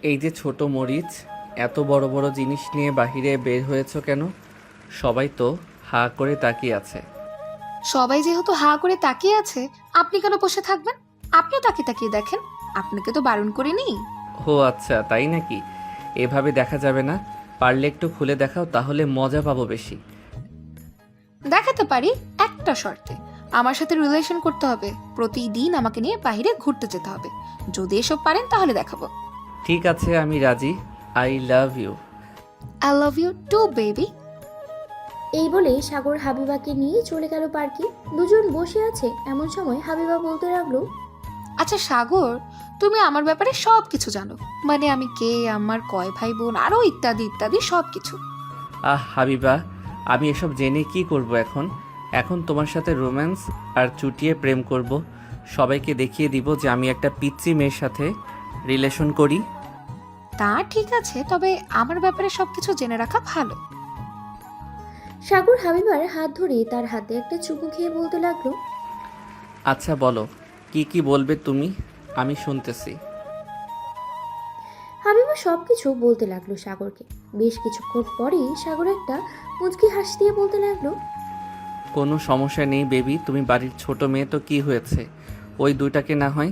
এই যে ছোট মরিচ, এত বড় বড় জিনিস নিয়ে বাহিরে বের হয়েছো কেন? সবাই তো হা করে তাকিয়ে আছে। সবাই যেহেতু হা করে তাকিয়ে আছে, আপনি কেন বসে থাকবেন? আপনিও তাকিয়ে তাকিয়ে দেখেন, আপনাকে তো বারণ করিনি। ও আচ্ছা, তাই নাকি? এভাবে দেখা যাবে না, পারলে একটু খুলে দেখাও, তাহলে মজা পাবো বেশি। দেখাতে পারি, একটা শর্তে। আমার সাথে রিলেশন করতে হবে, প্রতিদিন আমাকে নিয়ে বাইরে ঘুরতে যেতে হবে। যদি এসব পারেন তাহলে দেখাবো। ঠিক আছে, আমি রাজি। I love you. I love you too baby. এই বলে সাগর হাবিবাকে নিয়ে চলে গেল পার্কে। দুজন বসে আছে এমন সময় হাবিবা বলতে লাগলো, আচ্ছা সাগর, তুমি আমার ব্যাপারে সব কিছু জানো, মানে আমি কে, আমার কয় ভাই বোন, আরো ইত্যাদি ইত্যাদি সব কিছু। হাবিবা, আমি এসব জেনে কি করব এখন? এখন তোমার সাথে রোম্যান্স আর চুটিয়ে প্রেম করব। সবাইকে দেখিয়ে দিব যে আমি একটা পিচ্চি মেয়ের সাথে রিলেশন করি। তা ঠিক আছে, তবে আমার ব্যাপারে সবকিছু জেনে রাখা ভালো। সাগর হাবিবার হাত ধরে তার হাতে একটা চুমু খেয়ে বলতে লাগলো, আচ্ছা বলো, কি কি বলবে তুমি? আমি শুনতেছি। হাবিবা সবকিছু বলতে লাগলো সাগরকে। বেশ কিছুক্ষণ পরেই সাগর একটা মুচকি হাসি দিয়ে বলতে লাগলো, কোনো সমস্যা নেই বেবি, তুমি বাড়ির ছোট মেয়ে তো কি হয়েছে? ওই দুইটাকে না হয়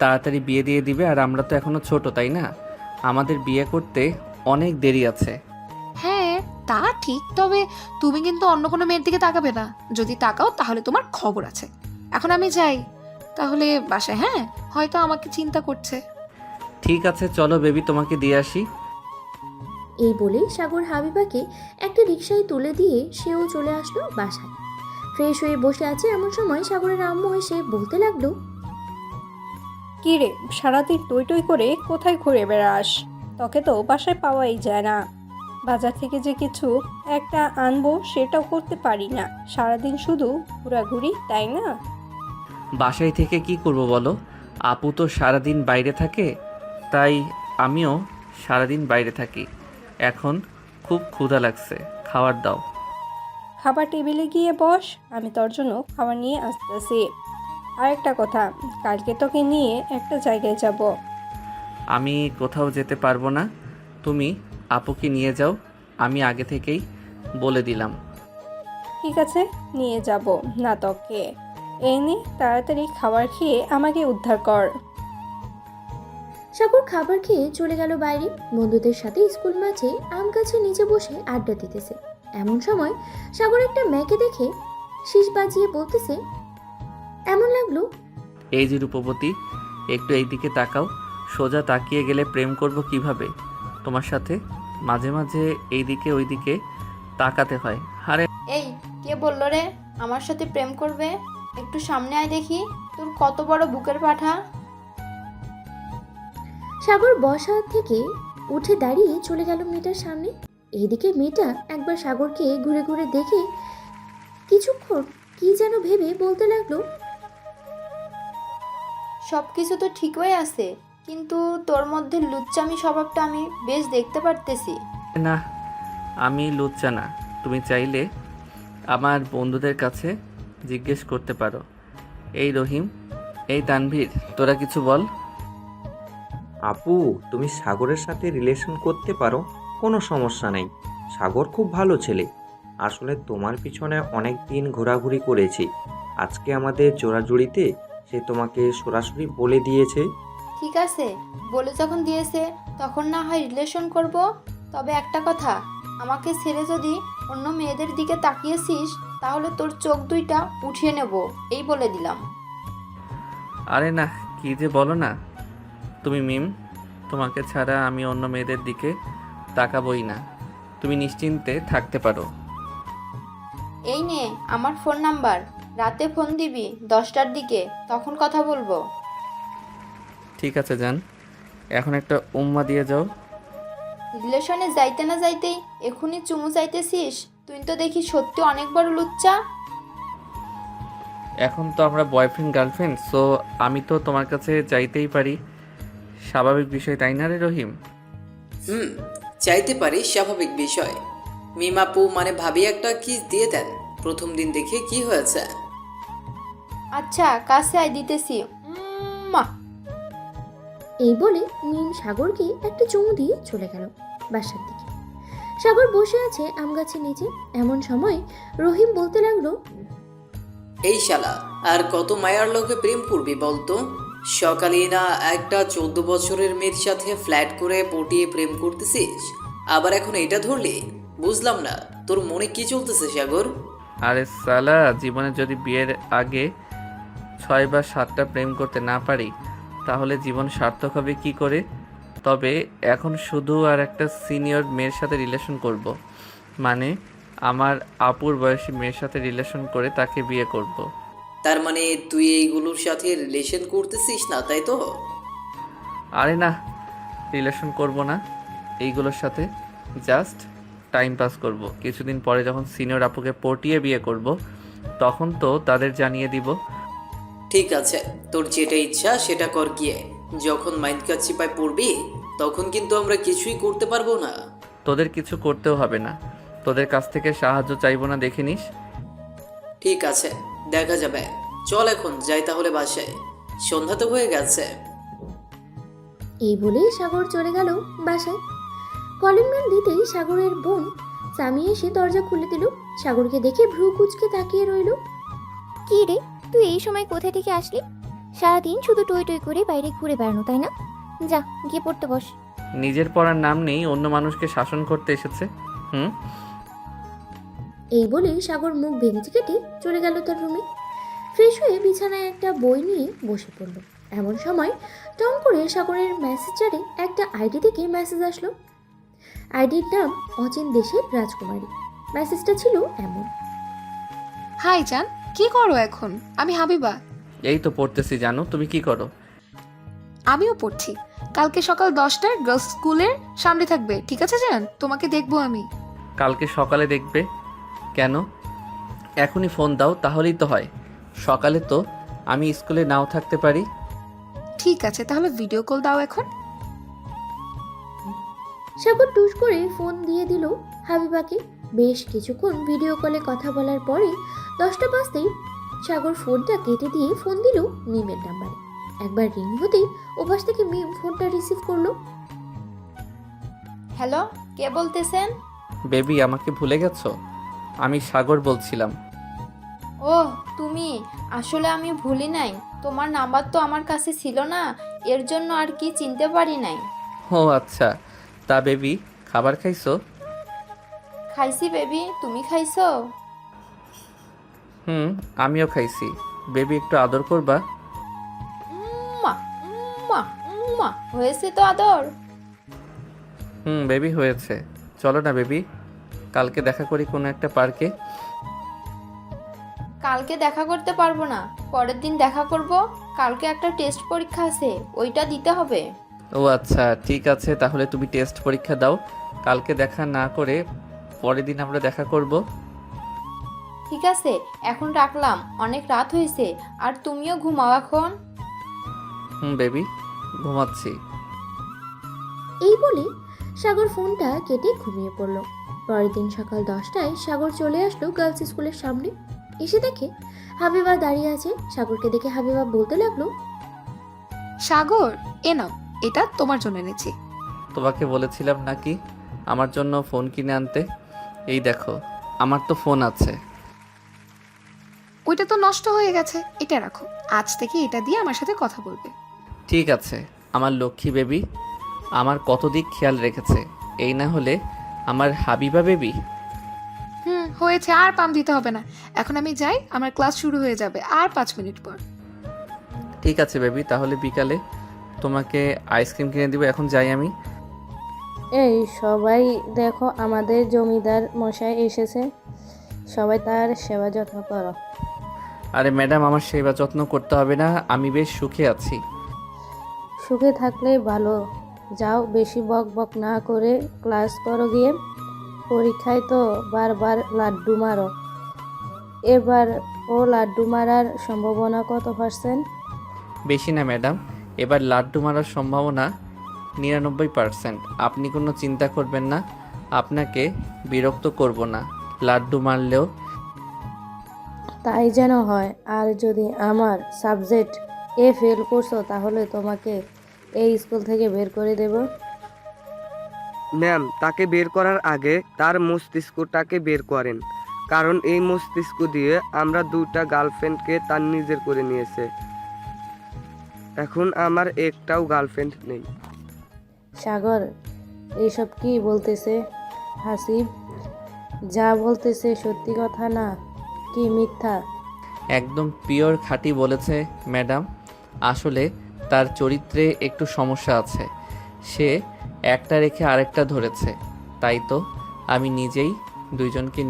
তাড়াতাড়ি বিয়ে দিয়ে দিবে, আর আমরা তো এখনো ছোট, তাই না? আমাদের বিয়ে করতে অনেক দেরি আছে। হ্যাঁ তা ঠিক, তবে তুমি কিন্তু অন্য কোনো মেয়ের দিকে তাকাবে না। যদি তাকাও তাহলে তোমার খবর আছে। এখন আমি যাই তাহলে বাসায়, হ্যাঁ? হয়তো আমাকে চিন্তা করছে। ঠিক আছে, চলো বেবি, তোমাকে দিয়ে আসি। এই বলে সাগর হাবিবাকে একটা রিকশায় তুলে দিয়ে সেও চলে আসলো বাসায়। ফ্রেশ হয়ে বসে আছে এমন সময় সাগরের আম্মু এসে বলতে লাগলো, কি রে, সারাদিন টই টই করে কোথায় ঘুরে বেড়াস? তোকে তো বাসায় পাওয়াই যায় না। বাজার থেকে যে কিছু একটা আনবো সেটাও করতে পারি না, সারাদিন শুধু ঘোরাঘুরি, তাই না? বাসায় থেকে কি করব বলো? আপু তো সারাদিন বাইরে থাকে, তাই আমিও সারাদিন বাইরে থাকি। এখন খুব ক্ষুধা লাগছে, খাবার দাও। খাবার টেবিলে গিয়ে বস, আমি তোর জন্য খাবার নিয়ে আসতেছি। আর একটা কথা, কালকে তোকে নিয়ে একটা জায়গায় যাব। আমি কোথাও যেতে পারবো না, তুমি আপুকে নিয়ে যাও, আমি আগে থেকেই বলে দিলাম। ঠিক আছে, নিয়ে যাব না তোকে। এই নে, তাড়াতাড়ি খাবার খেয়ে আমাকে উদ্ধার কর। সাগর খাবার খেয়ে চলে গেল বাইরে। বন্ধুদের সাথে স্কুল মাঠে আম গাছের নিচে বসে আড্ডা দিতেছে। এমন সময় সাগর একটা মেয়েকে দেখে শীষ বাজিয়ে বলতেছে, এমন লাগলো এই যে রূপবতী, একটু এই দিকে তাকাও। সোজা তাকিয়ে গেলে প্রেম করব কিভাবে তোমার সাথে? মাঝে মাঝে এইদিকে ওইদিকে তাকাতে হয়। আরে এই, কে বললো রে আমার সাথে প্রেম করবে? একটু সামনে আয় দেখি, তোর কত বড় বুকের পাঠা। সাগর বসা থেকে উঠে দাঁড়িয়ে চলে গেল মেয়েটার সামনে। এইদিকে মেয়েটা একবার সাগরকে ঘুরে ঘুরে দেখে কিছুক্ষণ কি যেন ভেবে বলতে লাগলো, সব কিছু তো ঠিকই আছে, কিন্তু তোর মধ্যে লুচ্চামি স্বভাবটা আমি বেশ দেখতে পারতেছি। না, আমি লুচ্চা না। তুমি চাইলে আমার বন্ধুদের কাছে জিজ্ঞেস করতে পারো। এই রহিম, এই তানভীর, তোরা কিছু বল। আপু, তুমি সাগরের সাথে রিলেশন করতে পারো, কোনো সমস্যা নেই। সাগর খুব ভালো ছেলে। আসলে তোমার পিছনে অনেক দিন ঘোরাঘুরি করেছি। আজকে আমাদের জোড়াজুড়িতে সে তোমাকে সরাসরি বলে দিয়েছে। ঠিক আছে, বলে যখন দিয়েছে তখন না হয় রিলেশন করব। তবে একটা কথা, আমাকে ছেড়ে যদি অন্য মেয়েদের দিকে তাকিয়েছিস তাহলে তোর চোখ দুইটা উঠিয়ে নেব, এই বলে দিলাম। আরে না, কি যে বলো না তুমি মিম, তোমাকে ছাড়া আমি অন্য মেয়েদের দিকে তাকাবই না। তুমি নিশ্চিন্তে থাকতে পারো। এই নে আমার ফোন নাম্বার, রাতে ফোন দিবি 10টার দিকে, তখন কথা বলবো। ঠিক আছে জান, এখন একটা উম্মা দিয়ে যাও। রিলেশনে যাইতে না যাইতেই এখনই চুমু চাইতেছিস? তুই তো দেখি সত্যি অনেক বড় লুচ্চা। এখন তো আমরা বয়ফ্রেন্ড গার্লফ্রেন্ড, সো আমি তো তোমার কাছে চাইতেই পারি, স্বাভাবিক বিষয়, তাই না রে রহিম? চাইতে পারি, স্বাভাবিক বিষয়। মিমাপু মানে ভাবি একটা কিস দিয়ে দেন, প্রথম দিন দেখে কি হয়েছে? আচ্ছা কাছে আয়, দিতেছি। উম্মা। এই বলে মিম সাগরকে একটা চুমু দিয়ে চলে গেল বাসার দিকে। সাগর বসে আছে আম গাছের নিচে। এমন সময় রহিম বলতে লাগলো, এই শালা আর কত মায়ার লোকে প্রেম করবি বলতো? সকালে না একটা 14 বছরের মেয়ের সাথে ফ্ল্যাট করে পটিয়ে প্রেম করতেছিস, আবার এখন এটা ধরলি? বুঝলাম না তোর মনে কি চলতেছে সাগর। আরে সালা, জীবনে যদি বিয়ের আগে 6 বা 7টা প্রেম করতে না পারি তাহলে জীবন সার্থক হবে কি করে? তবে এখন শুধু আর একটা সিনিয়র মেয়ের সাথে রিলেশন করব। মানে আমার আপুর বয়সী মেয়ের সাথে রিলেশন করে তাকে বিয়ে করব। তার মানে তুই এইগুলোর সাথে রিলেশন করতেছিস না, তাই তো? আরে না, রিলেশন করব না এইগুলোর সাথে, জাস্ট টাইম পাস করব। কিছুদিন পরে যখন সিনিয়র আপুকে পটিয়ে বিয়ে করব তখন তো তাদের জানিয়ে দিব। ঠিক আছে, তোর যেটা ইচ্ছা সেটা কর গিয়ে। যখন মাইন্ড কাজ চিপায় পড়বি তখন কিন্তু আমরা কিছুই করতে পারবো না। তোদের কিছু করতেও হবে না, তোদের কাছ থেকে সাহায্য চাইবো না, দেখে নিস। ঠিক আছে, দেখা যাবে। চল এখন যাই তাহলে বাসায়, সন্ধ্যা তো হয়ে গেছে। এই বলে সাগর চলে গেল বাসায়। কলিং বেল দিতেই সাগরের বোন সামি এসে দরজা খুলে দিল। সাগরকে দেখে ভ্রু কুচকে তাকিয়ে রইল। কি রে, তুই এই সময় কোথা থেকে আসলি? সারাদিন শুধু টই টই করে বাইরে ঘুরে বেড়ানো, তাই না? যা গিয়ে পড়তে বস। নিজের পড়ার নাম নেই, অন্য মানুষকে শাসন করতে এসেছে। এই বলে সাগর মুখ ভেঙচি কেটে চলে গেল তার রুমে। ফ্রেশ হয়ে বিছানায় একটা বই নিয়ে বসে পড়ল। এমন সময় টং করে সাগরের মেসেঞ্জারে একটা আইডি থেকে মেসেজ আসলো। আইডির নাম অচিন দেশের রাজকুমারী। মেসেজটা ছিল এমন: হাই জান, কি করো এখন? আমি হাবিবা। এই তো পড়তেছি জানো, তুমি কি করো? আমিও পড়ছি। কালকে সকাল 10টায় গার্লস স্কুলের সামনে থাকবে, ঠিক আছে জান? তোমাকে দেখবো আমি। কালকে সকালে দেখবে কেন? এখনই ফোন দাও তাহলেই তো হয়। সকালে তো আমি স্কুলে নাও থাকতে পারি। ঠিক আছে, তাহলে ভিডিও কল দাও এখন। সাগর টুস করে ফোন দিয়ে দিল হাবিবাকে। বেশ কিছুক্ষণ ভিডিও কলে কথা বলার পরে 10টা বাজতেই সাগর ফোনটা কেটে দিয়ে ফোন দিল মিমের নাম্বারে। একবার রিং হতেই ওপাশ থেকে মিম ফোনটা রিসিভ করলো। হ্যালো, কে বলতেছেন? বেবি, আমাকে ভুলে গেছো? আমি সাগর বলছিলাম। ও তুমি, আসলে আমি ভুলি নাই। তোমার নাম্বার তো আমার কাছে ছিল না, এর জন্য আর কি চিনতে পারি নাই। ও আচ্ছা, তা বেবি খাবার খাইছো? খাইছি বেবি, তুমি খাইছো? আমিও খাইছি। বেবি একটু আদর করবা? উম্মা উম্মা উম্মা, হয়েছে তো আদর? বেবি হয়েছে। চলো না বেবি, কালকে দেখা করি কোনো একটা পার্কে। কালকে দেখা করতে পারবো না, পরের দিন দেখা করব। কালকে একটা টেস্ট পরীক্ষা আছে, ওইটা দিতে হবে। ও আচ্ছা, ঠিক আছে, তাহলে তুমি টেস্ট পরীক্ষা দাও। কালকে দেখা না করে পরের দিন আমরা দেখা করব। ঠিক আছে, এখন রাখলাম, অনেক রাত হয়েছে। আর তুমিও ঘুমাও এখন। বেবি, ঘুমাচ্ছি। এই বলে সাগর ফোনটা কেটে ঘুমিয়ে পড়ল। পরের দিন সকাল 10টায় সাগর চলে আসলো গার্লস স্কুলের সামনে। এসে দেখে হাবিবা দাঁড়িয়ে আছে। সাগরকে দেখে হাবিবা বলতে লাগলো, সাগর, এ নাও, এটা তোমার জন্য এনেছি। তোমাকে বলেছিলাম নাকি আমার জন্য ফোন কিনে আনতে? এই দেখো, আমার তো ফোন আছে। ওইটা তো নষ্ট হয়ে গেছে, এটা রাখো। আজ থেকে এটা দিয়ে আমার সাথে কথা বলবে। ঠিক আছে, আমার লক্ষ্মী বেবি আমার কত দিক খেয়াল রেখেছে। এই না হলে আমার হাবিবা বেবি। হয়েছে, আর পাম দিতে হবে না। এখন আমি যাই, আমার ক্লাস শুরু হয়ে যাবে আর 5 মিনিট পর। ঠিক আছে বেবি, তাহলে বিকালে তোমাকে আইসক্রিম কিনে দিব। এখন যাই আমি। এই সবাই দেখো, আমাদের জমিদার মশাই এসেছে, সবাই তার সেবা যত্ন করো। আরে ম্যাডাম, আমার সেবা যত্ন করতে হবে না, আমি বেশ সুখে আছি। সুখে থাকলে ভালো। যাও, বেশি বক বক না করে ক্লাস করো গিয়ে। পরীক্ষায় তো বারবার লাড্ডু মারো। এবার ও লাড্ডু মারার সম্ভাবনা কত %? বেশি না ম্যাডাম, এবার লাড্ডু মারার সম্ভাবনা 99%। আপনি কোনো চিন্তা করবেন না, আপনাকে বিরক্ত করব না। লাড্ডু মারলেও তাই যেন হয়। আর যদি আমার সাবজেক্ট ফেল করছো তাহলে তোমাকে এই স্কুল থেকে বের করে দেব। ম্যাম, তাকে বের করার আগে তার মস্তিষ্কটাকে বের করেন, কারণ এই মস্তিষ্ক দিয়ে আমরা 2টা গার্লফ্রেন্ডকে তার নিজের করে নিয়েছে। এখন আমার একটাও গার্লফ্রেন্ড নেই। সাগর এইসব কি বলতেছে? হাসিব যা বলতেছে সত্যি কথা না কি মিথ্যা? একদম পিওর খাঁটি বলেছে ম্যাডাম। আসলে তার চরিত্রে একটু সমস্যা আছে, সে একটা রেখে আরেকটা ধরেছে, তাই তো আমি নিজেই দুইজনকে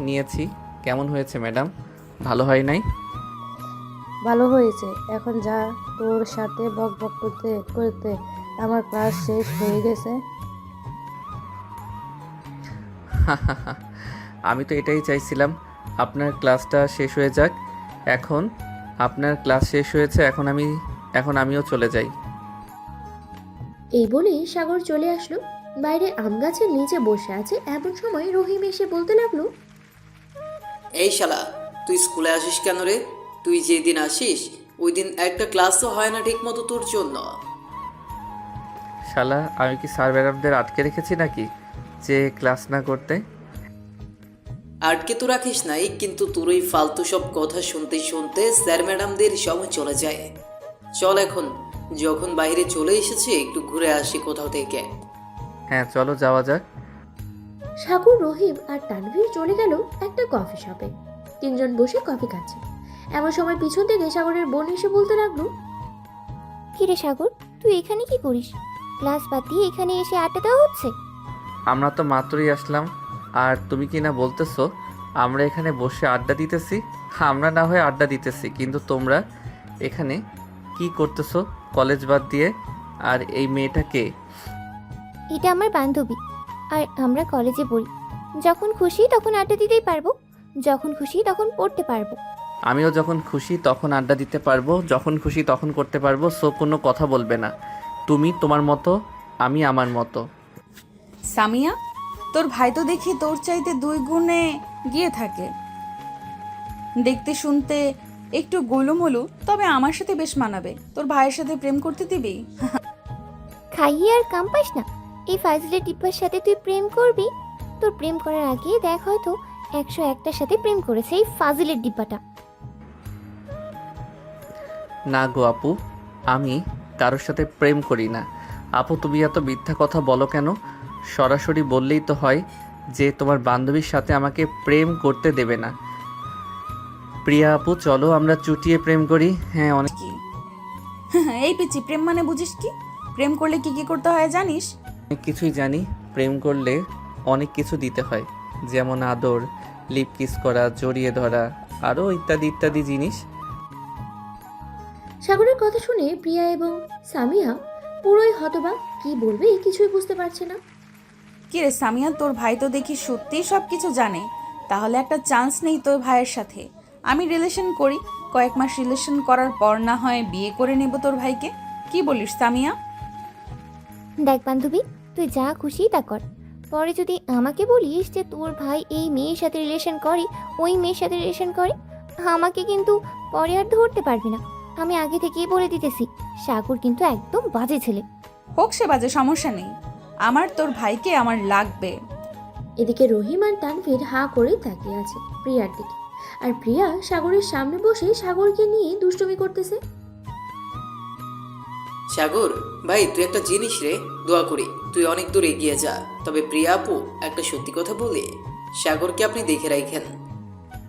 নিয়েছি। কেমন হয়েছে ম্যাডাম? ভালো হয় নাই? ভালো হয়েছে। এখন যা, তোর সাথে বক বক করতে করতে আমার ক্লাস শেষ হয়ে গেছে। আমি তো এটাই চাইছিলাম, আপনার ক্লাসটা শেষ হয়ে যাক। এখন আপনার ক্লাস শেষ হয়েছে, এখন আমিও চলে যাই। এই বলেই সাগর চলে আসলো। বাইরে আম গাছের নিচে বসে আছে এমন সময় রহিম এসে বলতে লাগলো, এই শালা, তুই স্কুলে আসিস কেন রে? তুই যেদিন আসিস ওই দিন একটা ক্লাসও হয় না ঠিক মতো তোর জন্য। শালা, আমি কি স্যার ম্যাডামদের আটকে রেখেছি নাকি যে ক্লাস না করতে? আটকে তো রাখিস নাই, কিন্তু তোর ওই ফালতু সব কথা শুনতে শুনতে স্যার ম্যাডামদের সময় চলে যায়। চল এখন, যখন বাইরে চলে এসেছে একটু ঘুরে আসি কোথাও থেকে। হ্যাঁ চলো যাওয়া যাক। সাগর, রহিম আর তানভীর চলে গেল একটা কফি শপে। তিনজন বসে কফি খাচ্ছে। এমন সময় পিছন থেকে সাগরের বোন এসে বলতে লাগলো, কিরে সাগর, তুই এখানে কি করিস? ক্লাস বাদ দিয়ে এখানে এসে আড্ডা দেওয়া হচ্ছে? আমরা তো মাত্রই আসলাম, আর তুমি কি না বলতেছো আমরা এখানে বসে আড্ডা দিতেছি? আমরা না হয় আড্ডা দিতেছি, কিন্তু তোমরা এখানে কি করতেছো কলেজ বাদ দিয়ে? আর এই মেয়েটা কে? এটা আমার বান্ধবী, আর আমরা কলেজে পড়ি। যখন খুশি তখন আড্ডা দিতেই পারবো, যখন খুশি তখন পড়তে পারবো। আমিও যখন খুশি তখন আড্ডা দিতে পারবো, যখন খুশি তখন করতে পারবো। সো কোনো কথা বলবে না। তুমি তোমার মতো, আমি আমার মতো। সামিয়া, তোর ভাই তো দেখি তোর চাইতে 2 গুণে গিয়ে থাকে। দেখতে শুনতে একটু গোলুমলু, তবে আমার সাথে বেশ মানাবে। তোর ভাইয়ের সাথে প্রেম করতে দিবি? খাইয়ে আর কাম পাস না। এই ফাজিলের ডিব্বার সাথে তুই প্রেম করবি? তোর প্রেম করার আগে দেখ, হয়তো 101টার সাথে প্রেম করেছে এই ফাজিলের ডিব্বাটা। না গো আপু, আমি কারোর সাথে প্রেম করি না। আপু তুমি এত মিথ্যা কথা বলো কেন? সরাসরি বললেই তো হয় যে তোমার বান্ধবীর সাথে আমাকে প্রেম করতে দেবে না। প্রিয়া আপু চলো আমরা চুটিয়ে প্রেম করি। হ্যাঁ অনেক কি এই পিচি, প্রেম মানে বুঝিস কি? প্রেম করলে কি কি করতে হয় জানিস? কিছুই জানি। প্রেম করলে অনেক কিছু দিতে হয়, যেমন আদর, লিপ কিস করা, জড়িয়ে ধরা, আরও ইত্যাদি ইত্যাদি জিনিস। সাগরের কথা শুনে প্রিয়া এবং সামিয়া পুরোই হতবাক। কি বলবে কিছুই বুঝতে পারছে না। কি রে সামিয়া, তোর ভাই তো দেখি সত্যিই সব কিছু জানে। তাহলে একটা চান্স নেই তোর ভাইয়ের সাথে? আমি রিলেশন করি, কয়েক মাস রিলেশন করার পর না হয় বিয়ে করে নেব তোর ভাইকে। কি বলিস সামিয়া? দেখ বান্ধবী, তুই যা খুশি তা কর। পরে যদি আমাকে বলিস যে তোর ভাই এই মেয়ের সাথে রিলেশন করে, ওই মেয়ের সাথে রিলেশন করে, আমাকে কিন্তু পরে আর ধরতে পারবি না। আমি আগে থেকেই বলে দিতেছি, সাগর কিন্তু একদম বাজে ছেলে। হোক সে বাজে, সমস্যা নেই। আমার তোর ভাইকে আমার লাগবে। এদিকে রহিম আর তানভীর হাঁ করে তাকিয়ে আছে প্রিয়ার দিকে, আর প্রিয়া সাগরের সামনে বসে সাগরকে নিয়ে দুষ্টুমি করতেছে। সাগর ভাই, তুই একটা জিনিস রে, দোয়া করি তুই অনেক দূর এগিয়ে যা। তবে প্রিয়া আপু, একটা সত্যি কথা বলি, সাগরকে আপনি দেখে রাখেন।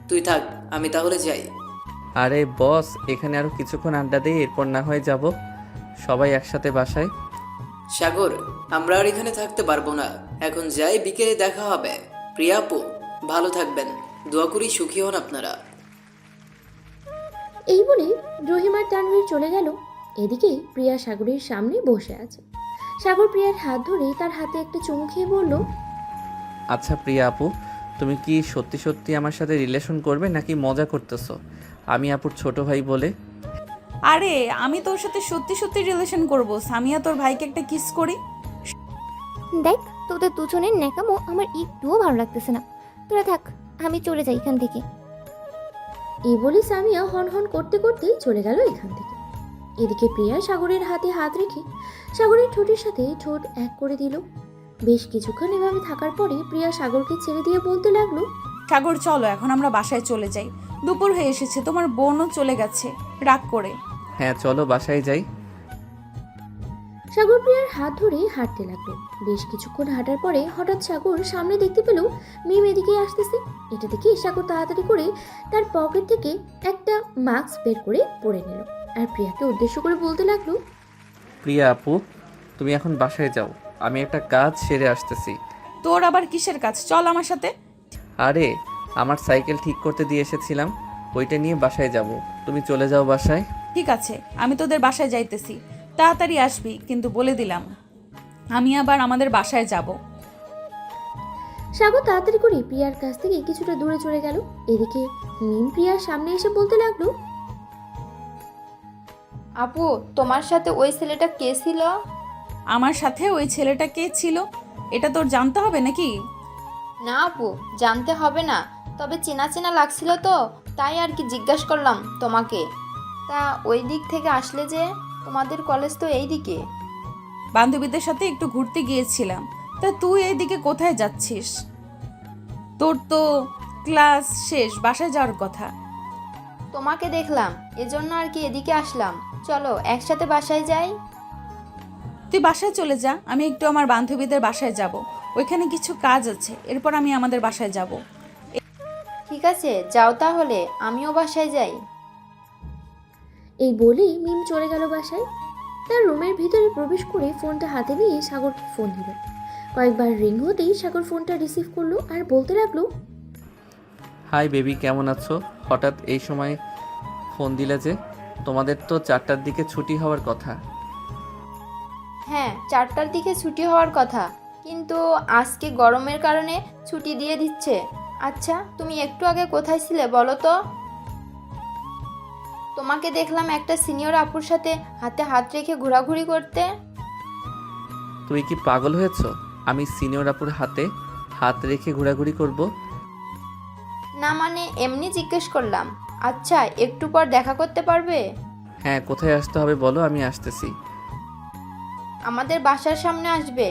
তুই থাক, আমি তাহলে যাই। আরে বস, এখানে আরও কিছুক্ষণ আড্ডা দিই, এরপর না হয় যাব সবাই একসাথে বাসায়। সাগর, আমরা আর এখানে থাকতে পারবো না, এখন যাই, বিকেলে দেখা হবে। প্রিয়া আপু ভালো থাকবেন, দোয়া করি সুখী হন আপনারা। এই বলে রহিম আর তানভীর চলে গেল। এদিকে প্রিয়া সাগরের সামনে বসে আছে। সাগর প্রিয়ার হাত ধরে তার হাতে একটা চুমু খেয়ে বলল, আচ্ছা প্রিয়া আপু, তুমি কি সত্যি সত্যি আমার সাথে রিলেশন করবে নাকি মজা করতেছো? আমি আপুর ছোট ভাই বলে। আরে আমি তোর সাথে সত্যি সত্যি রিলেশন করব। সামিয়া, তোর ভাইকে একটা কিস করি। দেখ, তোদের দুজনের ন্যাকামো আমার একটুও ভালো লাগতেছে না। তোরা থাক, আমি চলে যাই এখান থেকে। এই বলে সামিয়া হন হন করতে করতে চলে গেল এখান থেকে। এদিকে প্রিয়া সাগরের হাতে হাত রেখে সাগরের ঠোঁটের সাথে ঠোঁট এক করে দিল। বেশ কিছুক্ষণ এভাবে থাকার পরে প্রিয়া সাগরকে ছেড়ে দিয়ে বলতে লাগলো, সাগর চলো এখন আমরা বাসায় চলে যাই, দুপুর হয়ে এসেছে, তোমার বোনও চলে গেছে রাগ করে। হ্যাঁ চলো বাসায় যাই। সাগর প্রিয়ার হাত ধরে হাঁটতে লাগলো। বেশ কিছুক্ষণ হাঁটার পরে হঠাৎ সাগর সামনে দেখতে পেল মিম এদিকে আসতেছে। এটা দেখে সাগর তাড়াতাড়ি করে তার পকেট থেকে একটা মাস্ক বের করে পরে নিল আর প্রিয়াকে উদ্দেশ্য করে বলতে লাগলো, প্রিয়া আপু, তুমি এখন বাসায় যাও, আমি একটা কাজ সেরে আসতেছি। তোর আবার কিসের কাজ? চল আমার সাথে। আরে আমার সাইকেল ঠিক করতে দিয়ে এসেছিলাম, ওইটা নিয়ে বাসায় যাব, তুমি চলে যাও বাসায়। ঠিক আছে, আমি তোদের বাসায় যাইতেছি, তাড়াতাড়ি আসবি, কিন্তু বলে দিলাম আমি আবার আমাদের বাসায় যাব। সাগর তাড়াতাড়ি করে প্রিয়ার কাছ থেকে কিছুটা দূরে চলে গেল। এদিকে মিম প্রিয়ার সামনে এসে বলতে লাগলো, আপু, তোমার সাথে ওই ছেলেটা কে ছিল? আমার সাথে ওই ছেলেটা কে ছিল এটা তোর জানতে হবে নাকি? না আপু, জানতে হবে না, তবে চেনা চেনা লাগছিল তো, তাই আর কি জিজ্ঞাসা করলাম তোমাকে। তা ওই দিক থেকে আসলে যে, তোমাদের কলেজ তো এই দিকে। বান্ধবীদের সাথে একটু ঘুরতে গিয়েছিলাম। তা তুই এইদিকে কোথায় যাচ্ছিস? তোর তো ক্লাস শেষ, বাসায় যাওয়ার কথা। তোমাকে দেখলাম, এজন্য আর কি এদিকে আসলাম। চলো একসাথে বাসায় যাই। তুই বাসায় চলে যা, আমি একটু আমার বান্ধবীদের বাসায় যাব, ওইখানে কিছু কাজ আছে, এরপর আমি আমাদের বাসায় যাব। ঠিক আছে, যাও তাহলে, আমিও বাসায় যাই। এই বলেই মিম চলে গেল বাসায়। তার রুমের ভিতরে প্রবেশ করে ফোনটা হাতে নিয়ে সাগরকে ফোন দিল। কয়েকবার রিং হতেই সাগর ফোনটা রিসিভ করলো আর বলতে লাগলো, হাই বেবি, কেমন আছো? হঠাৎ এই সময় ফোন দিলে যে? তোমাদের তো 4টার দিকে ছুটি হওয়ার কথা। হ্যাঁ, 4টার দিকে ছুটি হওয়ার কথা, কিন্তু আজকে গরমের কারণে ছুটি দিয়ে দিচ্ছে। আচ্ছা, তুমি একটু আগে কোথায় ছিলে বলো তো? তোমাকে দেখলাম একটা সিনিয়র আপুর সাথে হাতে হাত রেখে ঘোরাঘুরি করতে। তুই কি পাগল হয়েছো? আমি সিনিয়র আপুর হাতে হাত রেখে ঘোরাঘুরি করব? না মানে এমনি জিজ্ঞেস করলাম। আচ্ছা, একটু পর দেখা করতে পারবে? হ্যাঁ, কোথায় আসতে হবে বলো, আমি আসতেছি। আমাদের বাসার সামনে আসবে।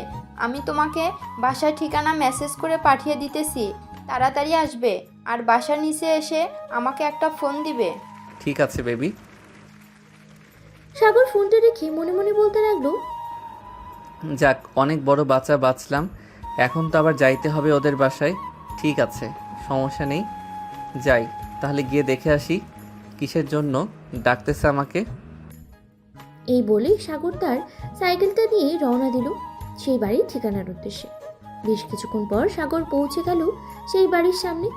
আমি তোমাকে বাসার ঠিকানা মেসেজ করে পাঠিয়ে দিতেছি, তাড়াতাড়ি আসবে। আর বাসার নিচে এসে আমাকে একটা ফোন দিবে। ঠিক আছে বেবি। সাগর ফোনটা রেখে মনে মনে বলতে লাগলো, যাক, অনেক বড় বাচ্চা বাঁচলাম, এখন তো আবার যাইতে হবে ওদের বাসায়। ঠিক আছে, সমস্যা নেই, যাই তাহলে, গিয়ে দেখে আসি কিসের জন্য ডাকতেছে আমাকে। এই বলে সাগর তার সাইকেলটা নিয়ে রওনা দিল সেই বাড়ির ঠিকানার উদ্দেশ্যে। বেশ কিছুক্ষণ পর সাগর পৌঁছে গেল সেই বাড়ির সামনে।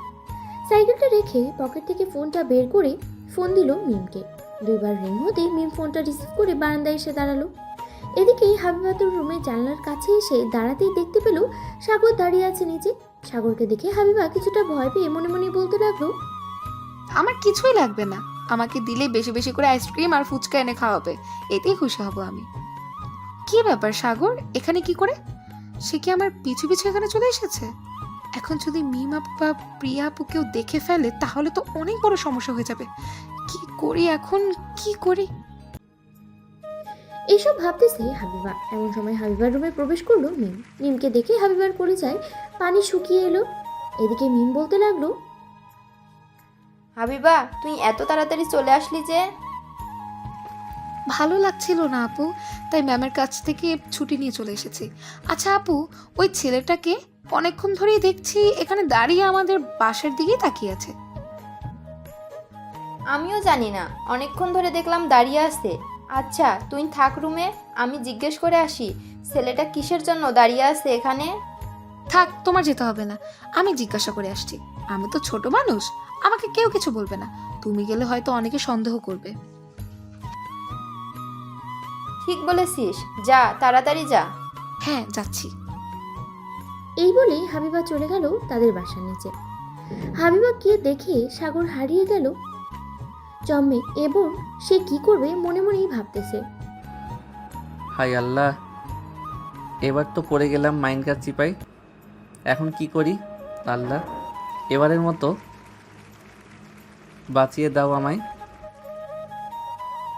সাইকেলটা রেখে পকেট থেকে ফোনটা বের করে ফোন দিল মিমকে। দুইবার রিং হতে মিম ফোনটা রিসিভ করে বারান্দায় এসে দাঁড়ালো। এদিকে হাবিবাতুর রুমের জানলার কাছে এসে দাঁড়াতেই দেখতে পেল সাগর দাঁড়িয়ে আছে নিচে। সাগরকে দেখে হাবিবা কিছুটা ভয় পেয়ে মনে মনে বলতে লাগলো, আমার কিছুই লাগবে না, আমাকে দিলে বেশি বেশি করে আইসক্রিম আর ফুচকা এনে খাওয়াবে, এতেই খুশি হব আমি। কি ব্যাপার সাগর, এখানে কি করে? সে কি আমার পিছু পিছু এখানে চলে এসেছে? এখন যদি মিম আপু বা প্রিয়া আপু কেউ দেখে ফেলে তাহলে তো অনেক বড় সমস্যা হয়ে যাবে। কি করি এখন, কি করি? এইসব ভাবতেছে হাবিবা। এমন সময় হাবিবার রুমে প্রবেশ করলো মিম। মিমকে দেখে হাবিবার কলিজায় পানি শুকিয়ে এলো। এদিকে মিম বলতে লাগলো, হাবিবা, তুই এত তাড়াতাড়ি চলে আসলি যে? ভালো লাগছিল না আপু, তাই ম্যামের কাছ থেকে ছুটি নিয়ে চলে এসেছি। আচ্ছা আপু, ওই ছেলেটাকে অনেকক্ষণ ধরেই দেখছি এখানে দাঁড়িয়ে আমাদের বাসার দিকেই তাকিয়ে আছে। আমিও জানি না, অনেকক্ষণ ধরে দেখলাম দাঁড়িয়ে আছে। আচ্ছা তুই থাক রুমে, আমি জিজ্ঞেস করে আসি ছেলেটা কিসের জন্য দাঁড়িয়ে আছে এখানে। থাক, তোমার যেতে হবে না, আমি জিজ্ঞাসা করে আসছি। আমি তো ছোট মানুষ, আমাকে কেউ কিছু বলবে না, তুমি গেলে হয়তো অনেকে সন্দেহ করবে। ঠিক বলেছিস, যা তাড়াতাড়ি যা। হ্যাঁ যাচ্ছি। এই বলেই হাবিবা চলে গেল তাদের বাসার নিচে। হাবিবা গিয়ে দেখে সাগর হারিয়ে গেল জম্মে এবং সে কি করবে মনে মনেই ভাবতেছে। হাই আল্লাহ, এবার তো পড়ে গেলাম মাইনকার চিপাই, এখন কি করি? আল্লাহ, এবারের মতো বাঁচিয়ে দাও আমায়।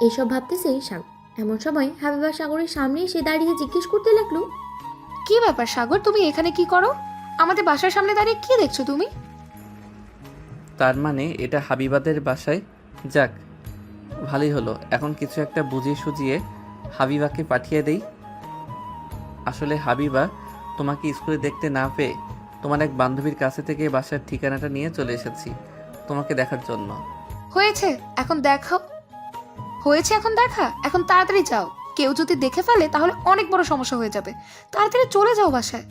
এইসব ভাবতেছে সাগর। এমন সময় হাবিবা সাগরের সামনে এসে দাঁড়িয়ে জিজ্ঞেস করতে লাগলো, কি ব্যাপার সাগর, তুমি এখানে কি করো? আমাদের বাসার সামনে দাঁড়িয়ে কি দেখছো তুমি? তার মানে এটা হাবিবাদের বাসায়? যাক, ভালোই হলো। এখন কিছু একটা বুঝিয়ে সুঝিয়ে হাবিবাকে পাঠিয়ে দেই। আসলে হাবিবা, তোমাকে স্কুলে দেখতে না পেয়ে তোমার এক বান্ধবীর কাছে থেকে বাসার ঠিকানাটা নিয়ে চলে এসেছি তোমাকে দেখার জন্য। হয়েছে এখন দেখাও, হয়েছে এখন দেখা। এখন তাড়াতাড়ি যাও, কেউ যদি দেখে ফেলে তাহলে অনেক বড় সমস্যা হয়ে যাবে। তাড়াতাড়ি চলে যাও বাসায়।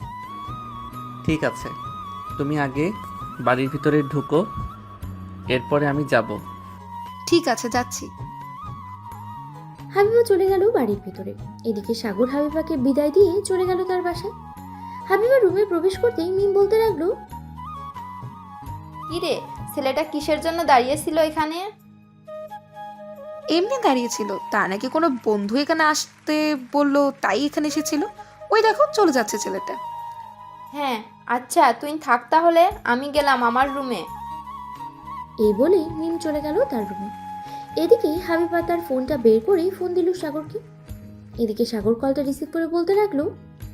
ঠিক আছে, তুমি আগে বাড়ির ভিতরে ঢুকো, এরপরে আমি যাব। ঠিক আছে, যাচ্ছি। হাবিবা চলে গেল বাড়ির ভিতরে। এদিকে সাগর হাবিবাকে বিদায় দিয়ে চলে গেল তার বাসায়। হাবিবা রুমে প্রবেশ করতেই মিম বলতে লাগলো, কি রে, ছেলেটা কিসের জন্য দাঁড়িয়েছিল এখানে? এমনি দাঁড়িয়েছিল, তা নাকি কোনো বন্ধু এখানে আসতে বললো তাই এখানে এসেছিল। ওই দেখো চলে যাচ্ছে ছেলেটা। হ্যাঁ আচ্ছা, তুই থাক তাহলে, আমি গেলাম আমার রুমে। এই বলে মিম চলে গেল তার রুমে। এদিকে হাবিবা তার ফোনটা বের করে ফোন দিল সাগরকে। এদিকে সাগর কলটা রিসিভ করে বলতে লাগলো,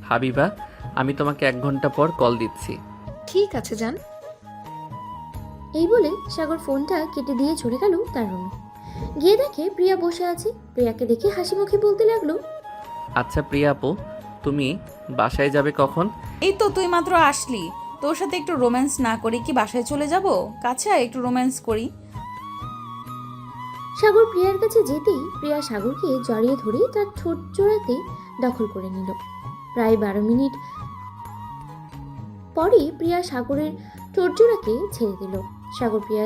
হাবিবা, আমি তোমাকে 1 ঘন্টা পর কল দিচ্ছি। ঠিক আছে যান। এই বলে সাগর ফোনটা কেটে দিয়ে চলে গেল তার রুমে। গিয়ে দেখে প্রিয়া বসে আছে। প্রিয়াকে দেখে হাসি মুখে বলতে লাগলো, আচ্ছা প্রিয়া আপু, তুমি বাসায় যাবে কখন? এই তো তুই মাত্র আসলি, তোর সাথে একটু রোম্যান্স না করি কি বাসায় চলে যাব? কাছে আয়, একটু রোম্যান্স করি। সাগর প্রিয়ার কাছে যেতেই প্রিয়া সাগরকে জড়িয়ে ধরে তার ঠোঁট জোড়াতে দখল করে নিল। প্রায় 12 মিনিট পরে প্রিয়া সাগরের ঠোঁট জোড়াকে ছেড়ে দিল। সাগর প্রিয়া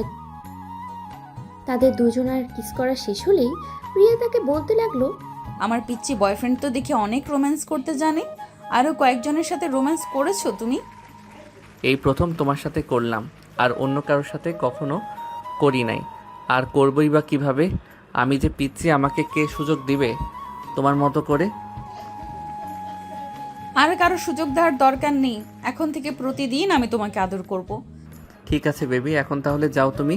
তাদের দুজনার কিস করা শেষ হলেই প্রিয়া তাকে বলতে লাগলো, আমার পিচ্চি বয়ফ্রেন্ড তো দেখে অনেক রোম্যান্স করতে জানে। আরও কয়েকজনের সাথে রোম্যান্স করেছো তুমি? এই প্রথম তোমার সাথে করলাম, আর অন্য কারোর সাথে কখনো করি নাই, আর করবই বা কিভাবে? আমি যে পিচ্ছি, আমাকে কে সুযোগ দিবে তোমার মতো করে? আর কারো সুযোগ দেওয়ার দরকার নেই, এখন থেকে প্রতিদিন আমি তোমাকে আদর করব। ঠিক আছে বেবি, এখন তাহলে যাও তুমি।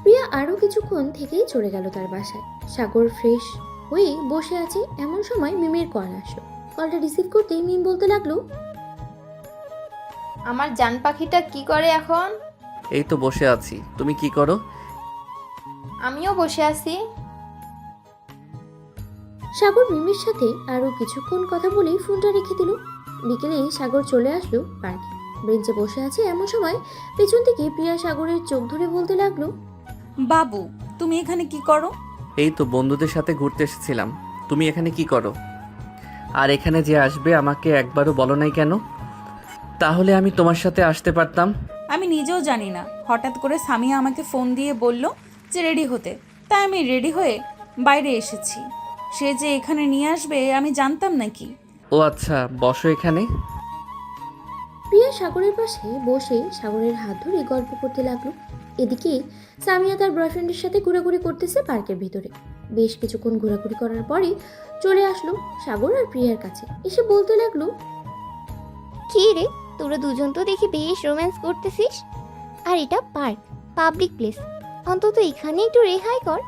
প্রিয়া আরও কিছুক্ষণ থেকেই চলে গেল তার বাসায়। সাগর ফ্রেশ হয়ে বসে আছে। এমন সময় মিমের কল আসলো। কলটা রিসিভ করতেই মিম বলতে লাগলো, আমার জান পাখিটা কি করে এখন? এই তো বসে আছি, তুমি কি করো? আমিও বসে আছি। সাগর মিমের সাথে আরও কিছুক্ষণ কথা বলেই ফোনটা রেখে দিল। বিকেলে সাগর চলে আসলো পার্কে। বেঞ্চে বসে আছে। এমন সময় পেছন থেকে প্রিয়া সাগরের চোখ ধরে বলতে লাগলো, বাবু, তুমি এখানে কি করো? এই তো বন্ধুদের সাথে ঘুরতে এসেছিলাম। তুমি এখানে কি করো? আর এখানে যে আসবে আমাকে একবারও বলো নাই কেন? তাহলে আমি তোমার সাথে আসতে পারতাম। আমি নিজেও জানি না, হঠাৎ করে সামিয়া আমাকে ফোন দিয়ে বলল যে রেডি হতে, তাই আমি রেডি হয়ে বাইরে এসেছি। সে যে এখানে নিয়ে আসবে আমি জানতাম নাকি? ও আচ্ছা, বসো এখানে। প্রিয়া সাগরের পাশে বসে সাগরের হাত ধরে গল্প করতে লাগলো। এদিকে সামিয়া তার বয়ফ্রেন্ডের সাথে ঘোরাঘুরি করতেছে পার্কের ভিতরে। বেশ কিছুক্ষণ ঘোরাঘুরি করার পরে চলে আসলো সাগর আর প্রিয়ার কাছে। এসে বলতে লাগলো, কি রে, তোরা দুজন তো দেখি বেশ রোম্যান্স করতেছিস। আর এটা পার্ক, পাবলিক প্লেস, অন্তত এখানে একটু রেহাই কর।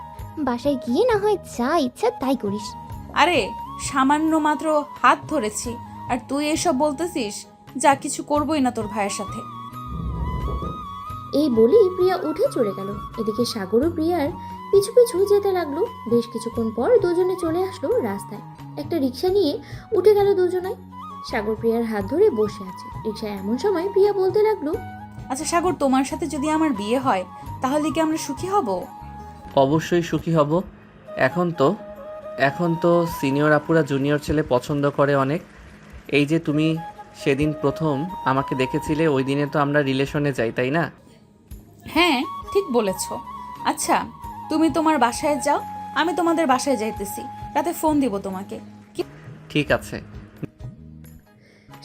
বাসায় গিয়ে না হয় যা ইচ্ছা তাই করিস। আরে সামান্য মাত্র হাত ধরেছি, আর তুই এসব বলতেছিস? যা, কিছু করবই না তোর ভাইয়ের সাথে। এই বলেই প্রিয়া উঠে চলে গেল। এদিকে সাগরও প্রিয়ার পিছু পিছু যেতে লাগলো। বেশ কিছুক্ষণ পর দুজনে চলে আসলো রাস্তায়। একটা রিক্সা নিয়ে উঠে গেল দুজনাই। সাগর প্রিয়ার হাত ধরে বসে আছে রিক্সায়। এমন সময় প্রিয়া বলতে লাগলো, আচ্ছা সাগর, তোমার সাথে যদি আমার বিয়ে হয় তাহলে কি আমরা সুখী হব? অবশ্যই সুখী হব। এখন তো সিনিয়র আপুরা জুনিয়র ছেলে পছন্দ করে অনেক। এই যে তুমি সেদিন প্রথম আমাকে দেখেছিলে, ওই দিনে তো আমরা রিলেশনে যাই, তাই না? হ্যাঁ, ঠিক বলেছ। আচ্ছা, তুমি তোমার বাসায় যাও, আমি তোমাদের বাসায় যাইতেছি, রাতে ফোন দিব তোমাকে। ঠিক আছে।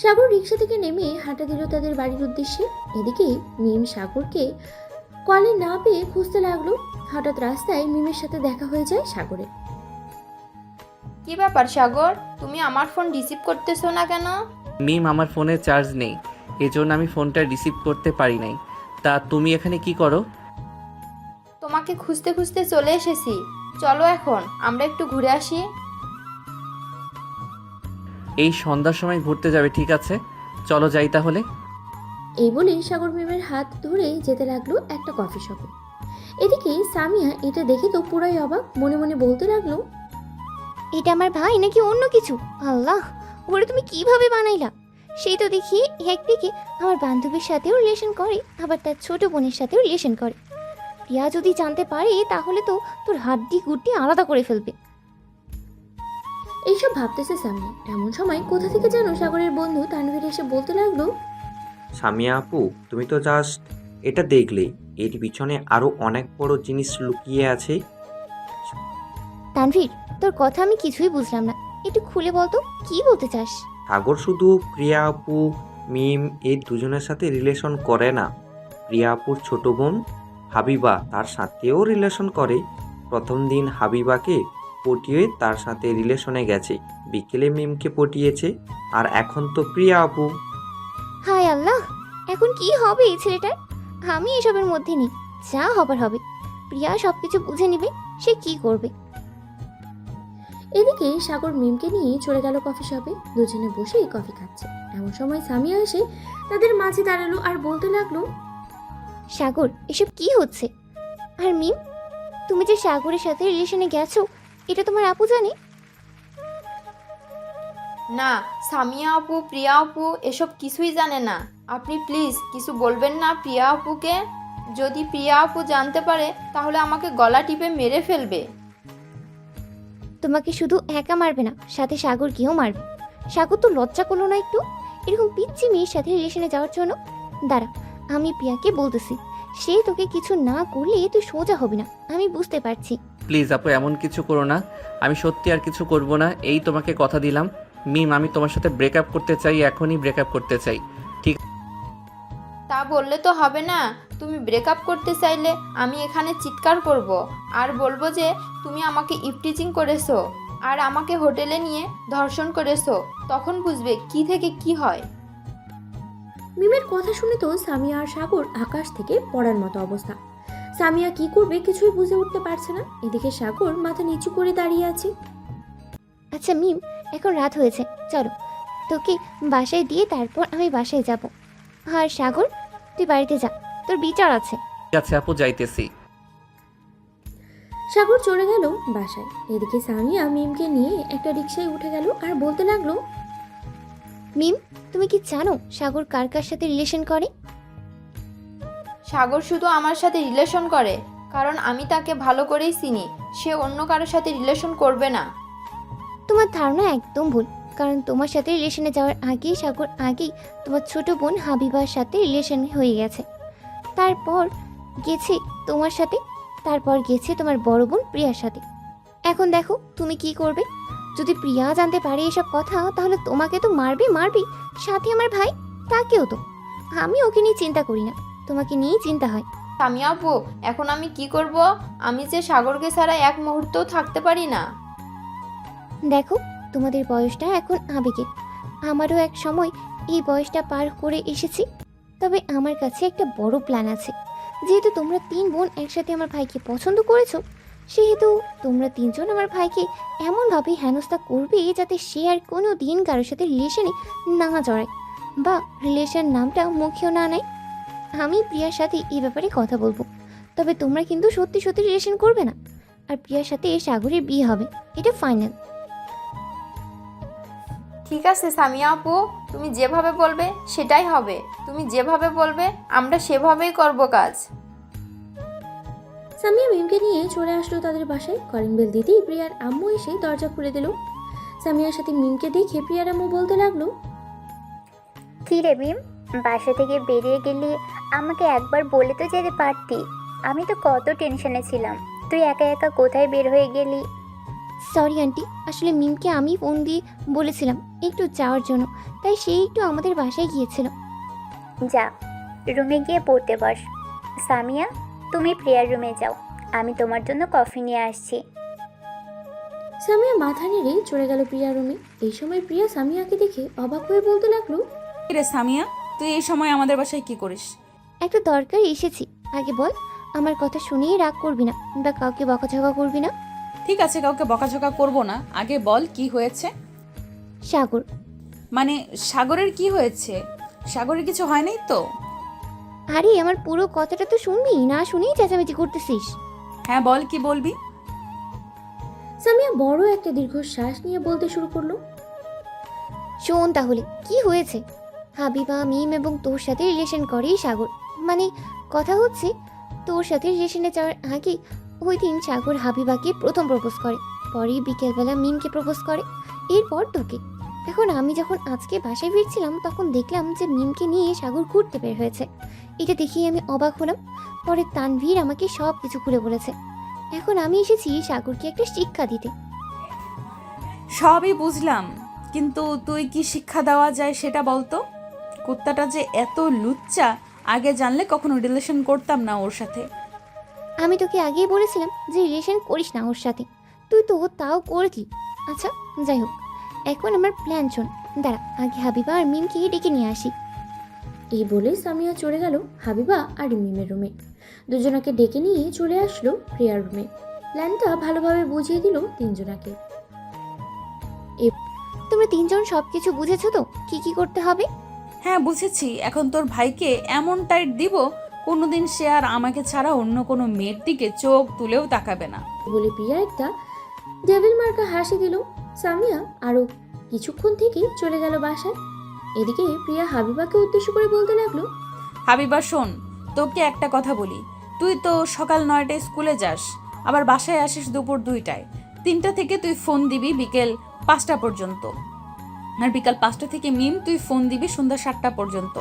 সাগর রিক্সা থেকে নেমে হাঁটা দিল তাদের বাড়ির উদ্দেশ্যে। এদিকে মিম সাগরকে কলে না পেয়ে খুঁজতে লাগলো। হঠাৎ রাস্তায় মিমের সাথে দেখা হয়ে যায় সাগরের। কি ব্যাপার সাগর, তুমি আমার ফোন রিসিভ করতেছো না কেন? মিম, আমার ফোনে চার্জ নেই, এজন্য আমি ফোনটা রিসিভ করতে পারি নাই। তা তুমি এখানে কি করো? তোমাকে খুঁজতে খুঁজতে চলে এসেছি। চলো এখন আমরা একটু ঘুরে আসি। এই সন্ধ্যার সময় ঘুরতে যাবে, ঠিক আছে, চলো যাই তাহলে। এই বলেই সাগর মিমের হাত ধরে যেতে লাগলো একটা কফি শপে। এদিকে সামিয়া এটা দেখে তো পুরাই অবাক, মনে মনে বলতে লাগলো, এটা আমার ভাই নাকি অন্য কিছু? আল্লাহ, ওরে তুমি কিভাবে বানাইলা? সেই তো দেখি একদিকে আমার বান্ধবীর সাথেও রিলেশন করে, আবার তার ছোট বোনের সাথেও রিলেশন করে। প্রিয়া যদি জানতে পারে তাহলে তো তোর হাড্ডি গুড্ডি আলাদা করে ফেলবে। এইসব ভাবতেছে সামিয়া। এমন সময় কোথা থেকে যেন সাগরের বন্ধু তানভীর এসে বলতে লাগলো, সামিয়া আপু, তুমি তো জাস্ট এটা দেখলে, এর পিছনে আরও অনেক বড় জিনিস লুকিয়ে আছে। তানভীর, তোর কথা আমি কিছুই বুঝলাম না, একটু খুলে বলতো কি বলতে চাস? সাগর শুধু প্রিয়া আপু, মিম এই দুজনের সাথে রিলেশন করে না, প্রিয়া আপুর ছোট বোন হাবিবা তার সাথেও রিলেশন করে। প্রথম দিন হাবিবাকে পটিয়ে তার সাথে রিলেশনে গেছে, বিকেলে মিমকে পটিয়েছে, আর এখন তো প্রিয়া আপু। হায় আল্লাহ, এখন কি হবে এই ছেলেটার? আমি এসবের মধ্যে নেই, যা হবার হবে। প্রিয়া সবকিছু বুঝে নিবে, সে কি করবে। এদিকে সাগর মিমকে নিয়ে চলে গেল কফি শপে। দুজনে বসে কফি খাচ্ছে। এমন সময় সামিয়া এসে তাদের মাঝে দাঁড়ালো আর বলতে লাগলো, সাগর, এসব কি হচ্ছে? আর মিম, তুমি যে সাগরের সাথে রিলেশনে গেছো, এটা তোমার আপু জানে? না, সামিয়া আপু, প্রিয়া আপু এসব কিছুই জানে না। আপনি প্লিজ কিছু বলবেন না প্রিয়া আপুকে। যদি প্রিয়া আপু জানতে পারে তাহলে আমাকে গলা টিপে মেরে ফেলবে। তোমাকে শুধু একা মারবে না, সাথে সাগরকেও মারবে। সাগর তো লজ্জা করলো না একটু, এরকম পিচ্ছি মেয়ের সাথে রিলেশনে যাওয়ার জন্য? দাঁড়া, আমি প্রিয়াকে বলতেছি, সে তোকে কিছু না করলে তুই সোজা হবি না, আমি বুঝতে পারছি। প্লিজ আপু, এমন কিছু করো না, আমি সত্যি আর কিছু করব না, এই তোমাকে কথা দিলাম। মিম, আমি তোমার সাথে ব্রেকআপ করতে চাই, এখনই ব্রেকআপ করতে চাই। তা বললে তো হবে না। তুমি ব্রেকআপ করতে চাইলে আমি এখানে চিৎকার করব আর বলবো যে তুমি আমাকে ইফটিজিং করেছো আর আমাকে হোটেলে নিয়ে ধর্ষণ করেছো। তখন বুঝবে কি থেকে কি হয়। মিমের কথা শুনে তো সামিয়া আর সাগর আকাশ থেকে পড়ার মতো অবস্থা। সামিয়া কি করবে কিছুই বুঝে উঠতে পারছে না। এদিকে সাগর মাথা নিচু করে দাঁড়িয়ে আছে। আচ্ছা মিম, এখন রাত হয়েছে, চলো তোকে বাসায় দিয়ে তারপর আমি বাসায় যাব। আর সাগর, তুই বাড়িতে যা, তোর বিচার আছে। ঠিক আছে আপু, যাইতেছি। সাগর চলে গেল বাসায়। এদিকে সামিয়া মিমকে নিয়ে একটা রিকশায় উঠে গেল আর বলতে লাগলো, মিম, তুমি কি জানো সাগর কার কার সাথে রিলেশন করে? সাগর শুধু আমার সাথে রিলেশন করে কারণ আমি তাকে ভালো করেই চিনি। সে অন্য কারোর সাথে রিলেশন করবে না। তোমার ধারণা একদম ভুল, কারণ তোমার সাথে রিলেশনে যাওয়ার আগেই সাগর আগেই তোমার ছোট বোন হাবিবার সাথে রিলেশন হয়ে গেছে। তারপর গেছে তোমার সাথে, তারপর গেছে তোমার বড় বোন প্রিয়ার সাথে। এখন দেখো তুমি কি করবে। যদি প্রিয়া জানতে পারে এসব কথা তাহলে তোমাকে তো মারবেই, সাথে আমার ভাই, তাকেও তো। আমি ওকে নিয়ে চিন্তা করি না, তোমাকে নিয়েই চিন্তা হয়। সামিয়া আপু, এখন আমি কি করব? আমি যে সাগরকে ছাড়া এক মুহূর্তও থাকতে পারি না। দেখো, তোমাদের বয়সটা এখন আবেগের, আমারও এক সময় এই বয়সটা পার করে এসেছি। তবে আমার কাছে একটা বড় প্ল্যান আছে। যেহেতু তোমরা 3 বোন একসাথে আমার ভাইকে পছন্দ করেছো, সেহেতু তোমরা 3 জন আমার ভাইকে এমনভাবে হেনস্থা করবে যাতে সে আর কোনো দিন কারোর সাথে রিলেশনে না জড়ায় বা রিলেশন নামটা মুখেও না নেয়। আমি প্রিয়ার সাথে এই ব্যাপারে কথা বলবো, তবে তোমরা কিন্তু সত্যি সত্যি রিলেশন করবে না। আর প্রিয়ার সাথে সাগরের বিয়ে হবে, এটা ফাইনাল। ঠিক আছে সামিয়া আপু, তুমি যেভাবে বলবে সেটাই হবে। তুমি যেভাবে বলবে আমরা সেভাবেই করব কাজ। সামিয়া মিমকে নিয়ে চলে আসলো তাদের বাসায়। কলিং বেল দিতেই প্রিয়ার আম্মু এসে দরজা খুলে দিল। সামিয়ার সাথে মিমকে দেখে প্রিয়ার আম্মু বলতে লাগলো, কী রে মিম, বাসা থেকে বেরিয়ে গেলি আমাকে একবার বলে তো যেতে পারতি। আমি তো কত টেনশনে ছিলাম, তুই একা একা কোথায় বের হয়ে গেলি? সরি আন্টি, আসলে মিমকে আমি ফোন দিয়ে বলেছিলাম একটু যাওয়ার জন্য, তাই সে একটু আমাদের বাসায় গিয়েছিল। যা, রুমে গিয়ে পড়তে বস। সামিয়া, তুমি প্রিয়ার রুমে যাও, আমি তোমার জন্য কফি নিয়ে আসছি। সামিয়া মাথা নেড়ে চলে গেল প্রিয়ার রুমে। এই সময় প্রিয়া সামিয়াকে দেখে অবাক হয়ে বলতে লাগলো, রে সামিয়া, তুই এই সময় আমাদের বাসায় কি করিস? একটা দরকার এসেছি, আগে বল। আমার কথা শুনেই রাগ করবি না বা কাউকে বকাঝকা করবি না। ঠিক আছে, কাউকে বকাঝকা করব না। আগে বল কি হয়েছে। সাগর, মানে সাগরের কি হয়েছে? সাগরের কিছু হয় নাই তো? আরে আমার পুরো কথাটা তো শুনবি, না শুনেই চেঁচামেচি করতেছিস। হ্যাঁ বল, কি বলবি? সামিয়া বড় একটা দীর্ঘশ্বাস নিয়ে বলতে শুরু করলো। শোন তাহলে কি হয়েছে। হাবিবা, মিম এবং তোর সাথে রিলেশন করে সাগর। মানে কথা হচ্ছে তোর সাথে রিলেশনে যাওয়ার আগে ওই দিন সাগর হাবিবাকে প্রথম প্রপোজ করে, পরে বিকেলবেলা মিমকে প্রপোজ করে, এরপর তোকে। এখন আমি যখন আজকে বাসায় ফিরছিলাম তখন দেখলাম যে মিমকে নিয়ে সাগর ঘুরতে বের হয়েছে। এটা দেখেই আমি অবাক হলাম। পরে তানভীর আমাকে সব কিছু খুলে বলেছে। এখন আমি এসেছি সাগরকে একটা শিক্ষা দিতে। সবই বুঝলাম, কিন্তু তুই কি শিক্ষা দেওয়া যায় সেটা বলতো। কুত্তাটা যে এত লুচ্চা, আগে জানলে কখনো রিলেশন করতাম না ওর সাথে। আমি তোকে আগেই বলেছিলাম যে রিলেশন করিস না ওর সাথে, তুই তো তাও করলি। আচ্ছা যাই হোক, এখন আমার প্ল্যান শোন। দাঁড়া, আগে হাবিবা আর মিমকে ডেকে নিয়ে আসি। এই বলে সামিয়া চলে গেল হাবিবা আর মিমের রুমে। দুজনাকে ডেকে নিয়ে চলে আসলো প্রিয়ার রুমে। প্ল্যানটা ভালোভাবে বুঝিয়ে দিল তিনজনাকে। তোমরা তিনজন সব কিছু বুঝেছো তো কি কি করতে হবে? হ্যাঁ বুঝেছি। এখন তোর ভাইকে এমন টাইট দিব কোনোদিন সে আর আমাকে ছাড়া অন্য কোনো মেয়ের দিকে চোখ তুলেও তাকাবে না। বলে প্রিয়া একটা ডেভিল মার্কা হাসি দিল। সামিয়া আরো কিছুক্ষণ থেকেই চলে গেল বাসায়। এদিকে প্রিয়া হাবিবাকে উদ্দেশ্য করে বলতে লাগলো। হাবিবা শোন, তোকে একটা কথা বলি। তুই তো সকাল 9টায় স্কুলে যাস, আবার বাসায় আসিস দুপুর 2টায়। 3টা থেকে তুই ফোন দিবি বিকেল 5টা পর্যন্ত, আর বিকাল 5টা থেকে মিম তুই ফোন দিবি সন্ধ্যা 7টা পর্যন্ত।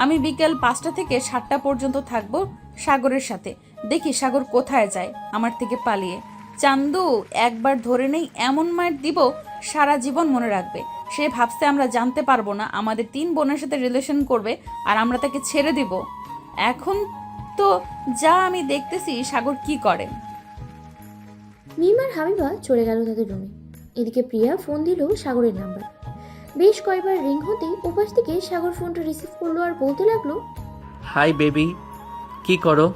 আমি বিকেল 5টা থেকে 7টা পর্যন্ত থাকবো সাগরের সাথে। দেখি সাগর কোথায় যায় আমার থেকে পালিয়ে। চান্দু একবার ধরে নেই এমন মার দিব সারা জীবন মনে রাখবে। সে ভাবছে আমরা জানতে পারবো না আমাদের 3 বোনের সাথে রিলেশন করবে আর আমরা তাকে ছেড়ে দিব। এখন তো যা আমি দেখতেছি সাগর কি করে। মিম আর হাবিবা চলে গেল তাদের রুমে। এদিকে প্রিয়া ফোন দিল সাগরের নাম্বার। বেশ কয়েকবার রিং হতেই ওপাশ থেকে সাগর ফোনটা রিসিভ করলো আর বলতে লাগলো। হাই বেবি, কি করো?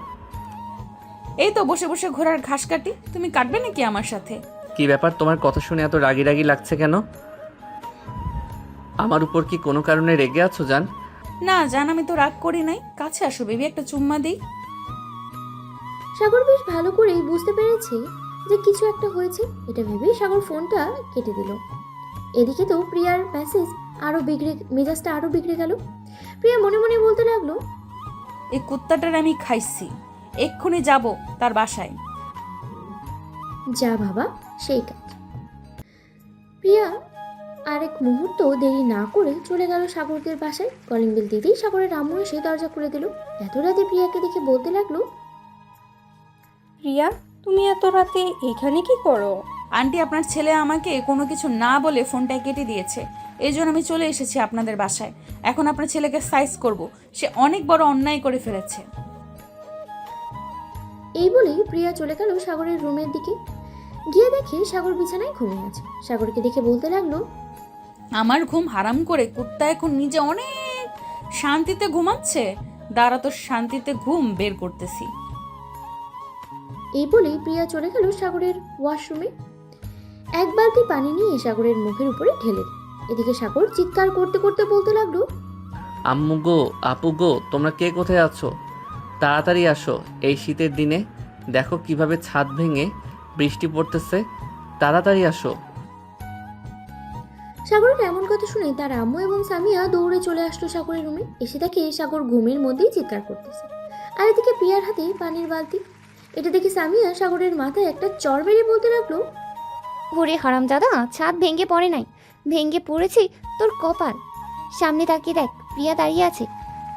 এই তো বসে বসে ঘোড়ার ঘাস কাটি। তুমি কাটবে নাকি আমার সাথে? কি ব্যাপার, তোমার কথা শুনে এত রাগি রাগি লাগছে কেন? আমার উপর কি কোনো কারণে রেগে আছো জান? না জান, আমি তো রাগ করি নাই। কাছে আসো বেবি, একটা চুম্মা দিই। সাগর বেশ ভালো করেই বুঝতে পেরেছে যে কিছু একটা হয়েছে। এটা ভেবেই সাগর ফোনটা কেটে দিল। এদিকে তো প্রিয়ার মেজাজটা আরো বিগড়ে গেল। প্রিয়া মনে মনে বলতে লাগলো, এই কুত্তাটার আমি খাইছি, এক্ষুনি যাব তার বাসায়। যা বাবা সেই কাজ। প্রিয়া আরেক মুহূর্ত দেরি না করে চলে গেল সাগরদের বাসায়। কলিং বেল দিতেই সাগরের আম্মু এসে দরজা খুলে দিল। এত রাতে প্রিয়াকে দেখে বলতে লাগলো। প্রিয়া, তুমি এত রাতে এখানে কি করো? আন্টি আপনার ছেলে আমাকে কোনো কিছু না বলে ফোনটা কেটে দিয়েছে, এই জন্য আমি চলে এসেছি আপনাদের বাসায়। এখন আপনার ছেলেকে সাইজ করব, সে অনেক বড় অন্যায় করে ফেলেছে। এই বলেই প্রিয়া চলে গেল সাগরের রুমের দিকে। গিয়ে দেখে সাগর বিছানায় ঘুমিয়ে আছে। সাগরকে দেখে বলতে লাগলো, আমার ঘুম হারাম করে কুত্তা এখন নিজে অনেক শান্তিতে ঘুমাচ্ছে। দাঁড়া তো শান্তিতে ঘুম বের করতেছি। এই বলেই প্রিয়া চলে গেল সাগরের ওয়াশরুমে। এক বালতি পানি নিয়ে সাগরের মুখের উপরে ঢেলে দিল। এদিকে সাগর চিৎকার করতে করতে বলতে লাগলো, আম্মু গো, আপু গো, তোমরা কে কোথায় আছো? তাড়াতাড়ি আসো, এই শীতের দিনে দেখো কিভাবে ছাদ ভেঙে বৃষ্টি পড়তেছে, তাড়াতাড়ি আসো। সাগরের এমন কথা শুনে তার আম্মু এবং সামিয়া দৌড়ে চলে আসলো সাগরের রুমে। এসে দেখে সাগর ঘুমের মধ্যেই চিৎকার করতেছে, আর এদিকে প্রিয়ার হাতে পানির বালতি। এটা দেখে সামিয়া সাগরের মাথায় একটা চড় মেরে বলতে লাগলো, ওরে হারামজাদা, ছাদ ভেঙে পড়ে নাই, ভেঙে পড়েছি তোর কপাল। সামনে তাকিয়ে দেখ, প্রিয়া দাঁড়িয়ে আছে।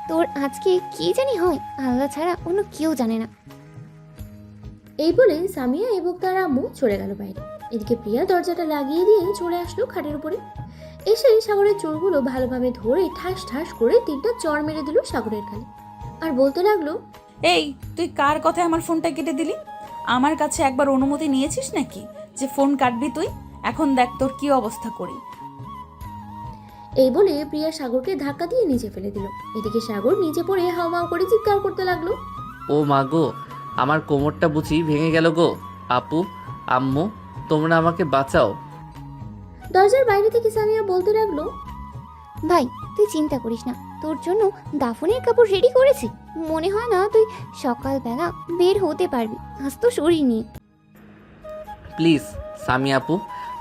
তোর আজকে কি জানি হয়, আল্লাহ ছাড়া অন্য কেউ জানে না। এই বলে সামিয়া এবং তার আম্মু চলে গেল বাইরে। এদিকে প্রিয়া দরজাটা লাগিয়ে দিয়ে চলে আসলো খাটের উপরে। এসে সাগরের চোরগুলো ভালোভাবে ধরে ঠাস ঠাস করে 3টা চড় মেরে দিল সাগরের গালে, আর বলতে লাগলো, এই তুই কার কথায় আমার ফোনটা কেটে দিলি? আমার কাছে একবার অনুমতি নিয়েছিস নাকি যে ফোন কাটবি তুই? এখন দেখ তোর কি অবস্থা করি। এই বলে প্রিয়া সাগরকে ধাক্কা দিয়ে নিচে ফেলে দিল। এদিকে সাগর নিচে পড়ে হাওমাও করে চিৎকার করতে লাগলো। ও মা গো, আমার কোমরটা বুঝি ভেঙে গেল গো। আপু, আম্মু, তোমরা আমাকে বাঁচাও। দরজার বাইরে থেকে সামিয়া বলতে লাগলো, ভাই তুই চিন্তা করিস না, তোর জন্য দাফনের কাপড় রেডি করেছি। মনে হয় না তুই সকালবেলা বের হতে পারবি আজ তো শরীর নিয়ে। প্লিজ সামি আপু,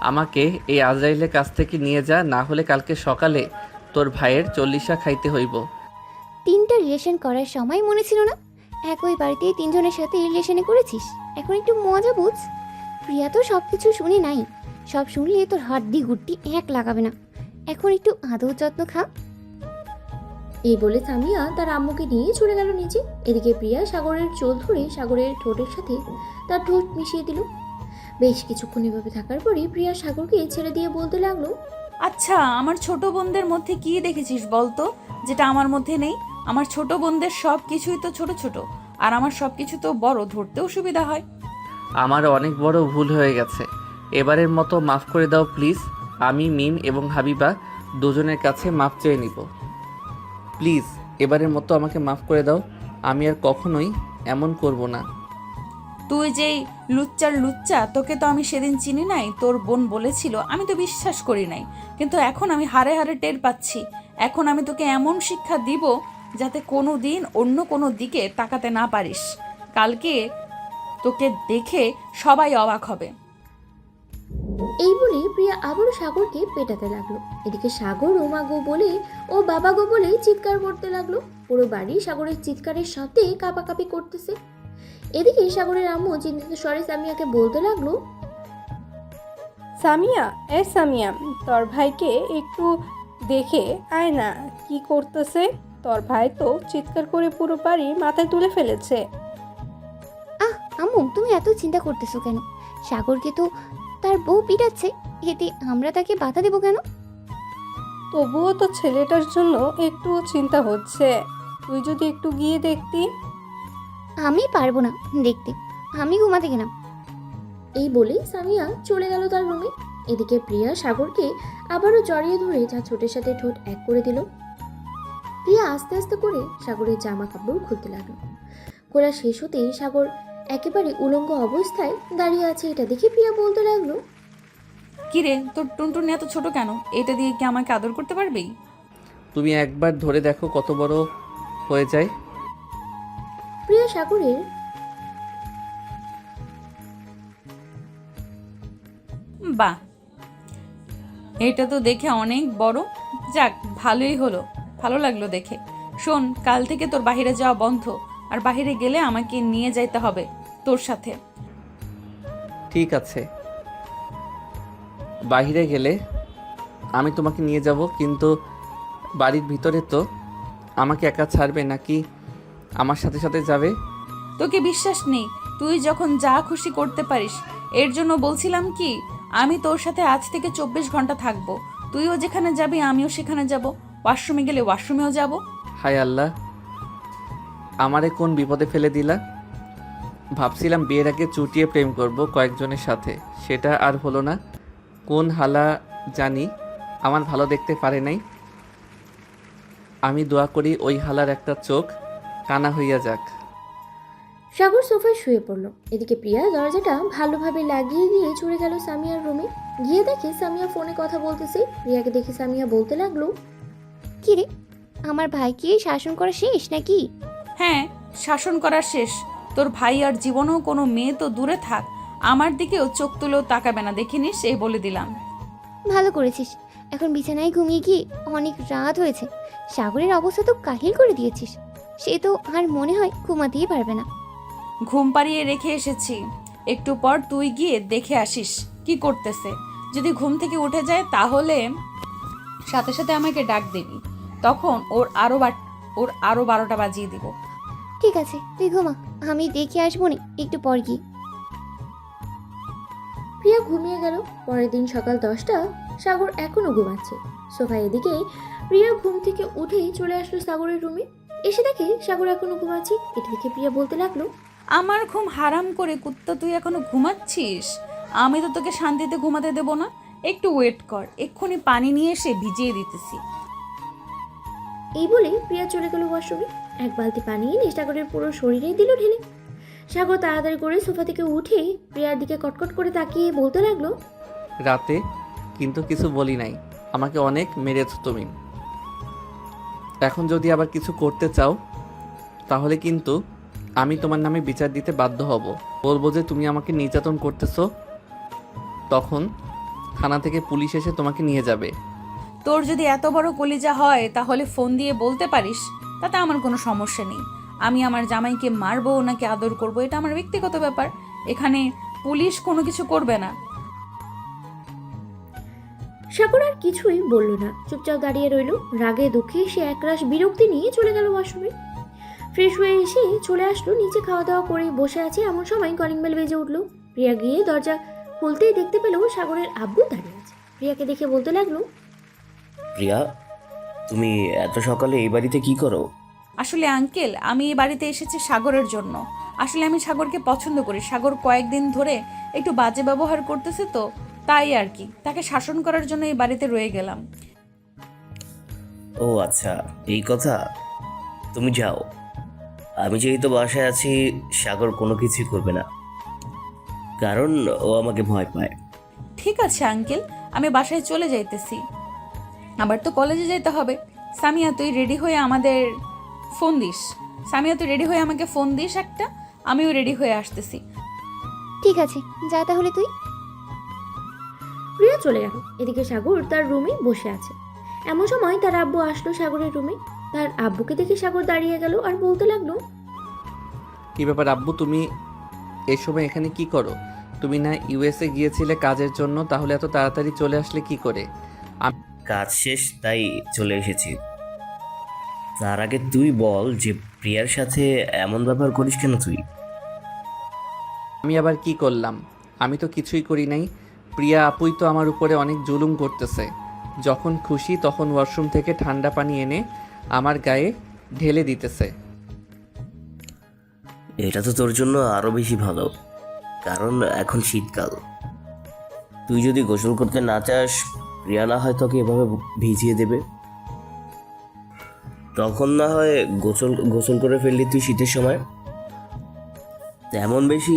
আমাকে এই আজরাইলের কাছ থেকে নিয়ে যা, না হলে কালকে সকালে তোর ভাইয়ের 40 খাইতে হইব। 3টা রিলেশন করার সময় মনে ছিল না? একই বাড়িতে 3 জনের সাথে রিলেশনে করেছিস। এখন একটু মজা বুঝ। প্রিয়া তো সব কিছু শুনে নাই, সব শুনলে তোর হাড্ডি গুড্ডি এক লাগাবে না। এখন একটু আদর যত্ন খা। এই বলে সামিয়া তার আম্মুকে নিয়ে চলে গেল নিচে। এদিকে প্রিয়া সাগরের চোল ধরে সাগরের ঠোঁটের সাথে তার ঠোঁট মিশিয়ে দিল। বেশ কিছুক্ষণ এভাবে থাকার পরে প্রিয়া সাগরকে ছেড়ে দিয়ে বলতে লাগলো, আচ্ছা, আমার ছোট বোনদের মধ্যে কি দেখেছিস বলতো, যেটা আমার মধ্যে নেই? আমার ছোট বোনদের সব কিছুই তো ছোট ছোট, আর আমার সব কিছু তো বড়, ধরতেও সুবিধা হয়। আমার অনেক বড় ভুল হয়ে গেছে, এবারের মতো মাফ করে দাও প্লিজ। আমি মিম এবং হাবিবা দুজনের কাছে মাফ চেয়ে নিব। প্লিজ এবারের মতো আমাকে মাফ করে দাও, আমি আর কখনোই এমন করব না। তুই যেই লুচ্চার লুচ্চা, তোকে তো আমি সেদিন চিনি নাই। তোর বোন বলেছিল, আমি তো বিশ্বাস করি নাই, কিন্তু এখন আমি হারে হারে টের পাচ্ছি। এখন আমি তোকে এমন শিক্ষা দিব যাতে কোনো দিন অন্য কোনো দিকে তাকাতে না পারিস। কালকে তোকে দেখে সবাই অবাক হবে। এই বলে প্রিয়া আবারও সাগরকে পেটাতে লাগলো। এদিকে সাগর ও মা গো বলে ও বাবা গো বলে চিৎকার করতে লাগলো। পুরো বাড়ি সাগরের চিৎকারের সাথে কাঁপাকাঁপি করতেছে। এদিকে সাগরের আম্মু চিন্তিত স্বরে সামিয়াকে বলতে লাগলো, সামিয়া, সামিয়া, তোর ভাইকে একটু দেখে আয় না, কি করতেছে। তোর ভাই তো চিৎকার করে পুরো বাড়ি মাথায় তুলে ফেলেছে। আম্মু তুমি এত চিন্তা করতেছো কেন? সাগরকে তো তার বউ পিটাচ্ছে, এতে আমরা তাকে বাধা দেবো কেন? তবুও তো ছেলেটার জন্য একটু চিন্তা হচ্ছে। তুই যদি একটু গিয়ে দেখতি। আমি পারবো না দেখতে, আমি ঘুমাতে গেলাম। এই বলেই সামিয়া চলে গেল তার রুমে। এদিকে প্রিয়া সাগরকে আবারও জড়িয়ে ধরে তার ঠোঁটের সাথে ঠোঁট এক করে দিল। প্রিয়া আস্তে আস্তে করে সাগরের জামা কাপড় খুলতে লাগলো। খোলা শেষ হতেই সাগর একেবারে উলঙ্গ অবস্থায় দাঁড়িয়ে আছে। এটা দেখে প্রিয়া বলতে লাগলো, কিরে, তোর টুনটুনি এত ছোট কেন? এটা দিয়ে কি আমাকে আদর করতে পারবি? তুমি একবার ধরে দেখো কত বড় হয়ে যায়। প্রিয়া সাগরের বাহ, এটা তো দেখে অনেক বড়। যাক, ভালোই হলো, ভালো লাগলো দেখে। শোন, কাল থেকে তোর বাইরে যাওয়া বন্ধ, আর বাইরে গেলে আমাকে নিয়ে যাইতে হবে তোর সাথে। ঠিক আছে, বাইরে গেলে আমি তোমাকে নিয়ে যাব, কিন্তু বাড়ির ভিতরে তো আমাকে একা ছাড়বে নাকি আমার সাথে সাথে যাবে? তোকে বিশ্বাস নেই, তুই যখন যা খুশি করতে পারিস। এর জন্য বলছিলাম কি, আমি তোর সাথে আজ থেকে 24 ঘন্টা থাকবো। তুইও যেখানে যাবি আমিও সেখানে যাব, ওয়াশরুমে গেলে ওয়াশরুমেও যাব। হায় আল্লাহ, আমারে কোন বিপদে ফেলে দিলা। ভাবছিলাম বিয়ের আগে চুটিয়ে প্রেম করব কয়েকজনের সাথে, সেটা আর হলো না। কোন হালা জানি আমার ভালো দেখতে পারে নাই। আমি দোয়া করি ওই হালার একটা চোখ কানা হইয়া যাক। সাগর সোফায় শুয়ে পড়লো। এদিকে প্রিয়া দরজাটা ভালোভাবে লাগিয়ে দিয়ে চলে গেল সামিয়ার রুমে। গিয়ে দেখে সামিয়া ফোনে কথা বলতেছে। প্রিয়াকে দেখে সামিয়া বলতে লাগলো, কি রে, আমার ভাইকে শাসন করা শেষ নাকি? হ্যাঁ, শাসন করা শেষ। তোর ভাই আর জীবনেও কোনো মেয়ে তো দূরে থাক, আমার দিকেও চোখ তুলেও তাকাবে না, দেখিনিস, এই বলে দিলাম। ভালো করেছিস। এখন বিছানায় ঘুমিয়ে গিয়ে অনেক রাত হয়েছে। সাগরের অবস্থা তো কাহিল করে দিয়েছিস, সে তো আর মনে হয় ঘুমাতেই পারবে না। ঘুম পাড়িয়ে রেখে এসেছি, একটু পর তুই গিয়ে দেখে আসিস কি করতেছে। যদি ঘুম থেকে উঠে যায় তাহলে সাথে সাথে আমাকে ডাক দিবি, তখন ওর আরো 12টা বাজিয়ে দিব। ঠিক আছে, তুই ঘুমা, আমি দেখে আসবো নি একটু পর গিয়ে। প্রিয়া ঘুমিয়ে গেল। পরের দিন সকাল 10টা, সাগর এখনো ঘুমাচ্ছে সোফায়। এদিকে প্রিয়া ঘুম থেকে উঠেই চলে আসলো সাগরের রুমে। এসে দেখে সাগর এখনো ঘুমাচ্ছে। এটা দেখে প্রিয়া বলতে লাগলো, আমার ঘুম হারাম করে কুত্তা, তুই এখনো ঘুমাচ্ছিস? আমি তো তোকে শান্তিতে ঘুমাতে দেবো না, একটু ওয়েট কর, এক্ষুনি পানি নিয়ে এসে ভিজিয়ে দিতেছি। এই বলে প্রিয়া চলে গেল ওয়াশরুমে। এক বালতি পানি এনে সাগরের পুরো শরীরে দিল ঢেলে। সাগর তাড়াতাড়ি করে সোফা থেকে উঠে প্রিয়ার দিকে কটকট করে তাকিয়ে বলতে লাগলো, রাতে কিন্তু কিছু বলি নাই, আমাকে অনেক মেরেছো তুমি। এখন যদি আবার কিছু করতে চাও তাহলে কিন্তু আমি তোমার নামে বিচার দিতে বাধ্য হব। বলবো যে তুমি আমাকে নির্যাতন করতেছো, তখন থানা থেকে পুলিশ এসে তোমাকে নিয়ে যাবে। তোর যদি এত বড় কলিজা হয় তাহলে ফোন দিয়ে বলতে পারিস, তাতে আমার কোনো সমস্যা নেই। আমি আমার জামাইকে মারবো নাকি আদর করব এটা আমার ব্যক্তিগত ব্যাপার, এখানে পুলিশ কোনো কিছু করবে না। সাগর আর কিছুই বলল না, চুপচাপ দাঁড়িয়ে রইল। রাগে দুঃখে সে একরাশ বিরক্তি নিয়ে চলে গেল ওয়াশরুমে। ফ্রেশ হয়ে এসে চলে আসলো নিচে, খাওয়া দাওয়া করে বসে আছে এমন সময় কলিং বেল বেজে উঠলো। প্রিয়া গিয়ে দরজা খুলতেই দেখতে পেল সাগরের আব্বু দাঁড়িয়ে আছে। প্রিয়াকে দেখে বলতে লাগলো, প্রিয়া, তুমি এত সকালে এই বাড়িতে কি করো? আসলে আঙ্কেল, আমি এই বাড়িতে এসেছি সাগরের জন্য। আসলে আমি সাগরকে পছন্দ করি। সাগর কয়েকদিন ধরে একটু বাজে ব্যবহার করতেছে, তো তাই আর কি, তাকে শাসন করার জন্য এই বাড়িতে রয়ে গেলাম। ও আচ্ছা, এই কথা। তুমি যাও, আমি যেহেতু বাসায় আছি, সাগর কোনো কিছুই করবে না, কারণ ও আমাকে ভয় পায়। ঠিক আছে আঙ্কেল, আমি বাসায় চলে যাইতেছি, আবার তো কলেজে যেতে হবে। সামিয়া, তুই রেডি হয়ে আমাদের ফোন দিস। সামিয়া, তুই রেডি হয়ে আমাকে ফোন দিস একটা, আমিও রেডি হয়ে আসতেছি। ঠিক আছে, যা তাহলে তুই। প্রিয়া চলে গেল। এদিকে সাগর তার রুমে বসে আছে। এমন সময় তার আব্বু আসলো সাগরের রুমে। তার আব্বুকে দেখে সাগর দাঁড়িয়ে গেল আর বলতে লাগলো, কি ব্যাপার আব্বু, তুমি এই সময় এখানে কি করো? তুমি না ইউএসএ গিয়েছিলে কাজের জন্য, তাহলে এত তাড়াতাড়ি চলে আসলে কি করে? কাজ শেষ, তাই চলে এসেছি। তার আগে তুই বল যে প্রিয়ার সাথে এমন ব্যবহার করিস কেন তুই? আমি আবার কি করলাম? আমি তো কিছুই করি নাই। প্রিয়া আপুই তো আমার উপরে অনেক জুলুম করতেছে। যখন খুশি তখন ওয়াশরুম থেকে ঠান্ডা পানি এনে আমার গায়ে ঢেলে দিতেছে। এটা তো তোর জন্য আরো বেশি ভালো, কারণ এখন শীতকাল। তুই যদি গোসল করতে না চাস, প্রিয়া না হয় তোকে এভাবে ভিজিয়ে দেবে। তখন না হয় গোসল করে ফেললি তুই শীতের সময়, তেমন বেশি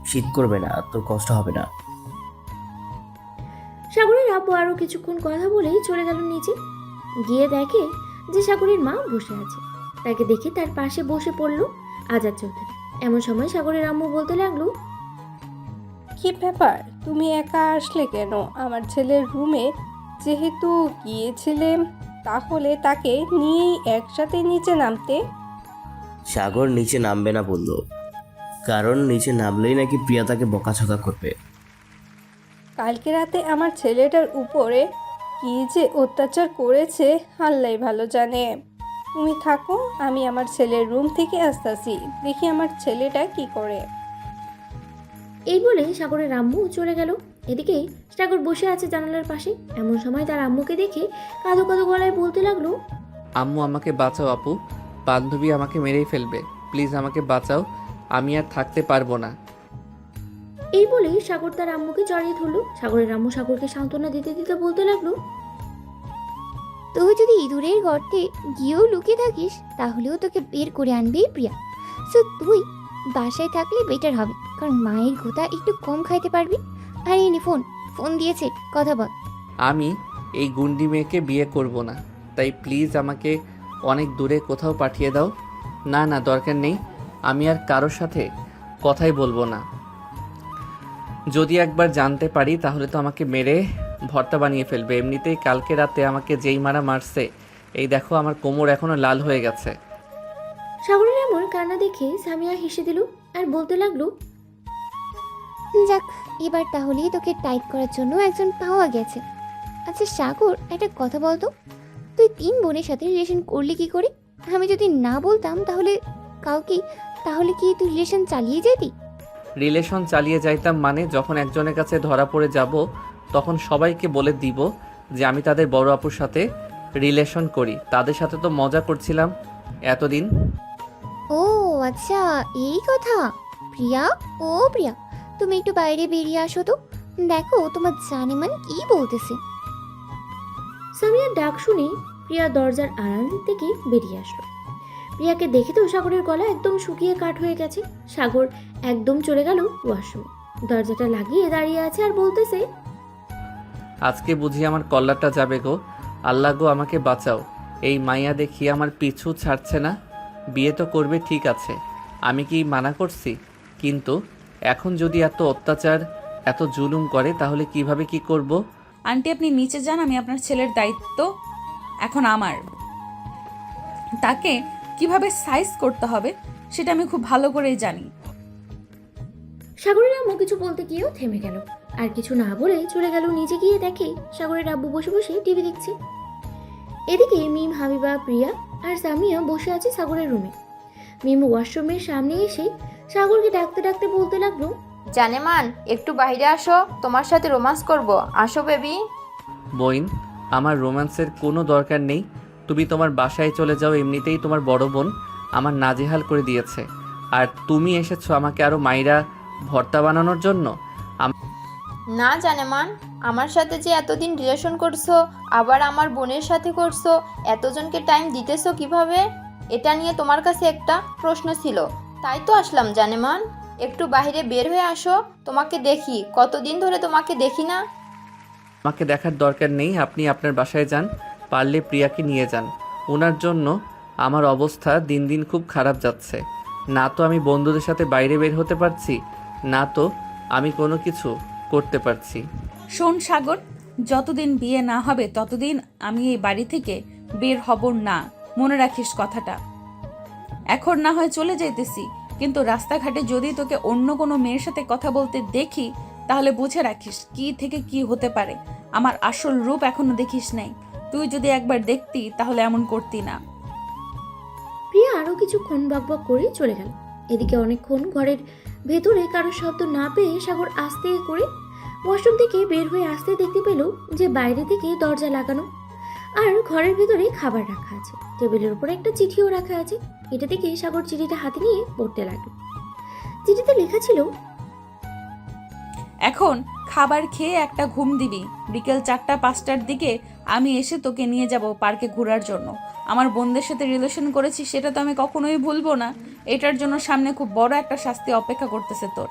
শীত করবে না, তোর কষ্ট হবে না। সাগরের আব্বু আরো কিছুক্ষণ কথা বলেই চলে গেল নিচে। গিয়ে দেখে যে সাগরের মা বসে আছে। তাকে দেখে তার পাশে বসে পড়ল আজাদ চৌধুরী। এমন সময় সাগরের আম্মু বলতে লাগলো, কি ব্যাপার, তুমি একা আসলে কেন আমার ছেলের রুমে? যেহেতু গিয়েছিলে তাহলে তাকে নিয়েই একসাথে নিচে নামতে। সাগর নিচে নামবে না বলল, কারণ নিচে নামলেই নাকি প্রিয়া তাকে বকাঝকা করবে। কালকে রাতে আমার ছেলেটার উপরে কি যে অত্যাচার করেছে আল্লাহ ভালো জানে। তুমি থাকো, আমি আমার ছেলের রুম থেকে আসতেছি, দেখি আমার ছেলেটা কি করে। এই বলে সাগরের আম্মু চলে গেল। এদিকে সাগর বসে আছে জানালার পাশে। এমন সময় তার আম্মুকে দেখে কাঁদো কাঁদো গলায় বলতে লাগলো, আম্মু আমাকে বাঁচাও আপু, বান্ধবী আমাকে মেরেই ফেলবে, প্লিজ আমাকে বাঁচাও, আমি আর থাকতে পারবো না। এই বলে সাগর তার আম্মুকে জড়িয়ে ধরলো। সাগরের আম্মু সাগরকে সান্ত্বনা দিতে দিতে বলতে লাগলো, তুই যদি ইঁদুরের গর্তে গিয়েও লুকিয়ে থাকিস তাহলেও তোকে বের করে আনবেই প্রিয়া। সো তুই বাসায় থাকলে বেটার হবে, কারণ মায়ের গোতা একটু কম খাইতে পারবি। আর এনে ফোন দিয়েছে, কথা বল। আমি এই গুন্ডি মেয়েকে বিয়ে করব না, তাই প্লিজ আমাকে অনেক দূরে কোথাও পাঠিয়ে দাও। না না, দরকার নেই, আমি আর কারোর সাথে কথাই বলবো না। যদি একবার জানতে পারি তাহলে তো আমাকে মেরে ভর্তা বানিয়ে ফেলবে। এমনিতেই কালকে রাতে আমাকে যেই মারা মারছে, এই দেখো আমার কোমর এখনো লাল হয়ে গেছে। সাগরের এমন কান্না দেখে সামিয়া হেসে দিল আর বলতে লাগলো, যাক, এবার তাহলেই তোকে টাইট করার জন্য একজন পাওয়া গেছে। আচ্ছা সাগর, একটা কথা বলতো, তুই 3 বোনের সাথে রিলেশন করলি কি করে? আমি যদি না বলতাম তাহলে কি তুই রিলেশন চালিয়ে যেতি? রিলেশন চালিয়ে যাইতাম মানে, যখন একজনের কাছে ধরা পড়ে যাব তখন সবাইকে বলে দিব যে আমি তাদের বড় আপুর সাথে রিলেশন করি। তাদের সাথে তো মজা করছিলাম এতদিন। ও আচ্ছা, এই কথা। প্রিয়া, ও প্রিয়া, তুমি একটু বাইরে বেরিয়ে আসো তো, দেখো তোমার জানেমান কি বলতেছে। সামিয়ার ডাক শুনে প্রিয়া দরজার আড়াল থেকে বেরিয়ে আসলো। প্রিয়াকে দেখে তো সাগরের গলা একদম শুকিয়ে কাঠ হয়ে গেছে। সাগর একদম চলে গেল ওয়াশরুমে, দরজাটা লাগিয়ে দাঁড়িয়ে আছে আর বলতেছে, আজকে বুঝি আমার কল্লাটা যাবে গো। আল্লাহ গো আমাকে বাঁচাও। এই মাইয়া দেখি আমার পিছু ছাড়ছে না। বিয়ে তো করবে ঠিক আছে, আমি কি মানা করছি? কিন্তু এখন যদি এত অত্যাচার এত জুলুম করে তাহলে কিভাবে কি করব? আন্টি আপনি নিচে যান, আমি আপনার ছেলের দায়িত্ব এখন আমার। তাকে কিভাবে সাইজ করতে হবে সেটা আমি খুব ভালো করেই জানি। সাগরের আম্মু কিছু বলতে গিয়েও থেমে গেল, আর কিছু না বলে চলে গেল। নিচে গিয়ে দেখে সাগরের আব্বু বসে বসে টিভি দেখছে। এদিকে মিম, হাবিবা, প্রিয়া আর সামিয়া বসে আছে সাগরের রুমে। মিম ওয়াশরুমের সামনে এসে সাগরকে ডাকতে ডাকতে বলতে লাগলো, জানেমান একটু বাইরে আসো, তোমার সাথে রোমান্স করব, আসো বেবি। বইন, আমার রোম্যান্সের কোনো দরকার নেই। তুমি তোমার বাসায় চলে যাও, এমনিতেই তোমার বড় বোন আমার নাজেহাল করে দিয়েছে। আর তুমি এসেছো আমাকে আরও মাইরা ভর্তা বানানোর জন্য। না জানেমান, আমার সাথে যে এতদিন রিলেশন করছো, আবার আমার বোনের সাথে করছো, এতজনকে টাইম দিতেছো কিভাবে? এটা নিয়ে তোমার কাছে একটা প্রশ্ন ছিল, তাই তো আসলাম জানেমান। একটু বাইরে বের হয়ে আসো, তোমাকে দেখি, কতদিন ধরে তোমাকে দেখি না। আমাকে দেখার দরকার নেই, আপনি আপনার বাসায় যান, পারলে প্রিয়াকে নিয়ে যান। ওনার জন্য আমার অবস্থা দিন দিন খুব খারাপ যাচ্ছে। না তো আমি বন্ধুদের সাথে বাইরে বের হতে পারছি, না তো আমি কোনো কিছু করতে পারছি। শোন সাগর, যতদিন বিয়ে না হবে ততদিন আমি এই বাড়ি থেকে বের হব না, মনে রাখিস কথাটা। এখন না হয় চলে যাইতেছি, কিন্তু রাস্তাঘাটে যদি তোকে অন্য কোনো মেয়ের সাথে কথা বলতে দেখি তাহলে বুঝে রাখিস কি থেকে কি হতে পারে। আমার আসল রূপ এখনো দেখিস নাই, তুই যদি একবার দেখতি তাহলে এমন করতি না। প্রিয়া আরও কিছুক্ষণ বকবক করে চলে গেল। এদিকে অনেকক্ষণ ঘরের ভেতরে কারো শব্দ না পেয়ে সাগর আস্তে করে ওয়াশরুম থেকে বের হয়ে আসতে দেখতে পেল যে বাইরে থেকে দরজা লাগানো, আর ঘরের ভেতরে খাবার রাখা আছে। টেবিলের উপরে একটা চিঠিও রাখা আছে। এটা দেখে সাগর চিঠিটা হাতে নিয়ে পড়তে লাগলো। চিঠিতে লেখা ছিল, এখন খাবার খেয়ে একটা ঘুম দিবি, বিকেল 4টা-5টার দিকে আমি এসে তোকে নিয়ে যাব পার্কে ঘোরার জন্য। আমার বোনদের সাথে রিলেশন করেছি সেটা তো আমি কখনোই ভুলবো না। এটার জন্য সামনে খুব বড় একটা শাস্তি অপেক্ষা করতেছে তোর।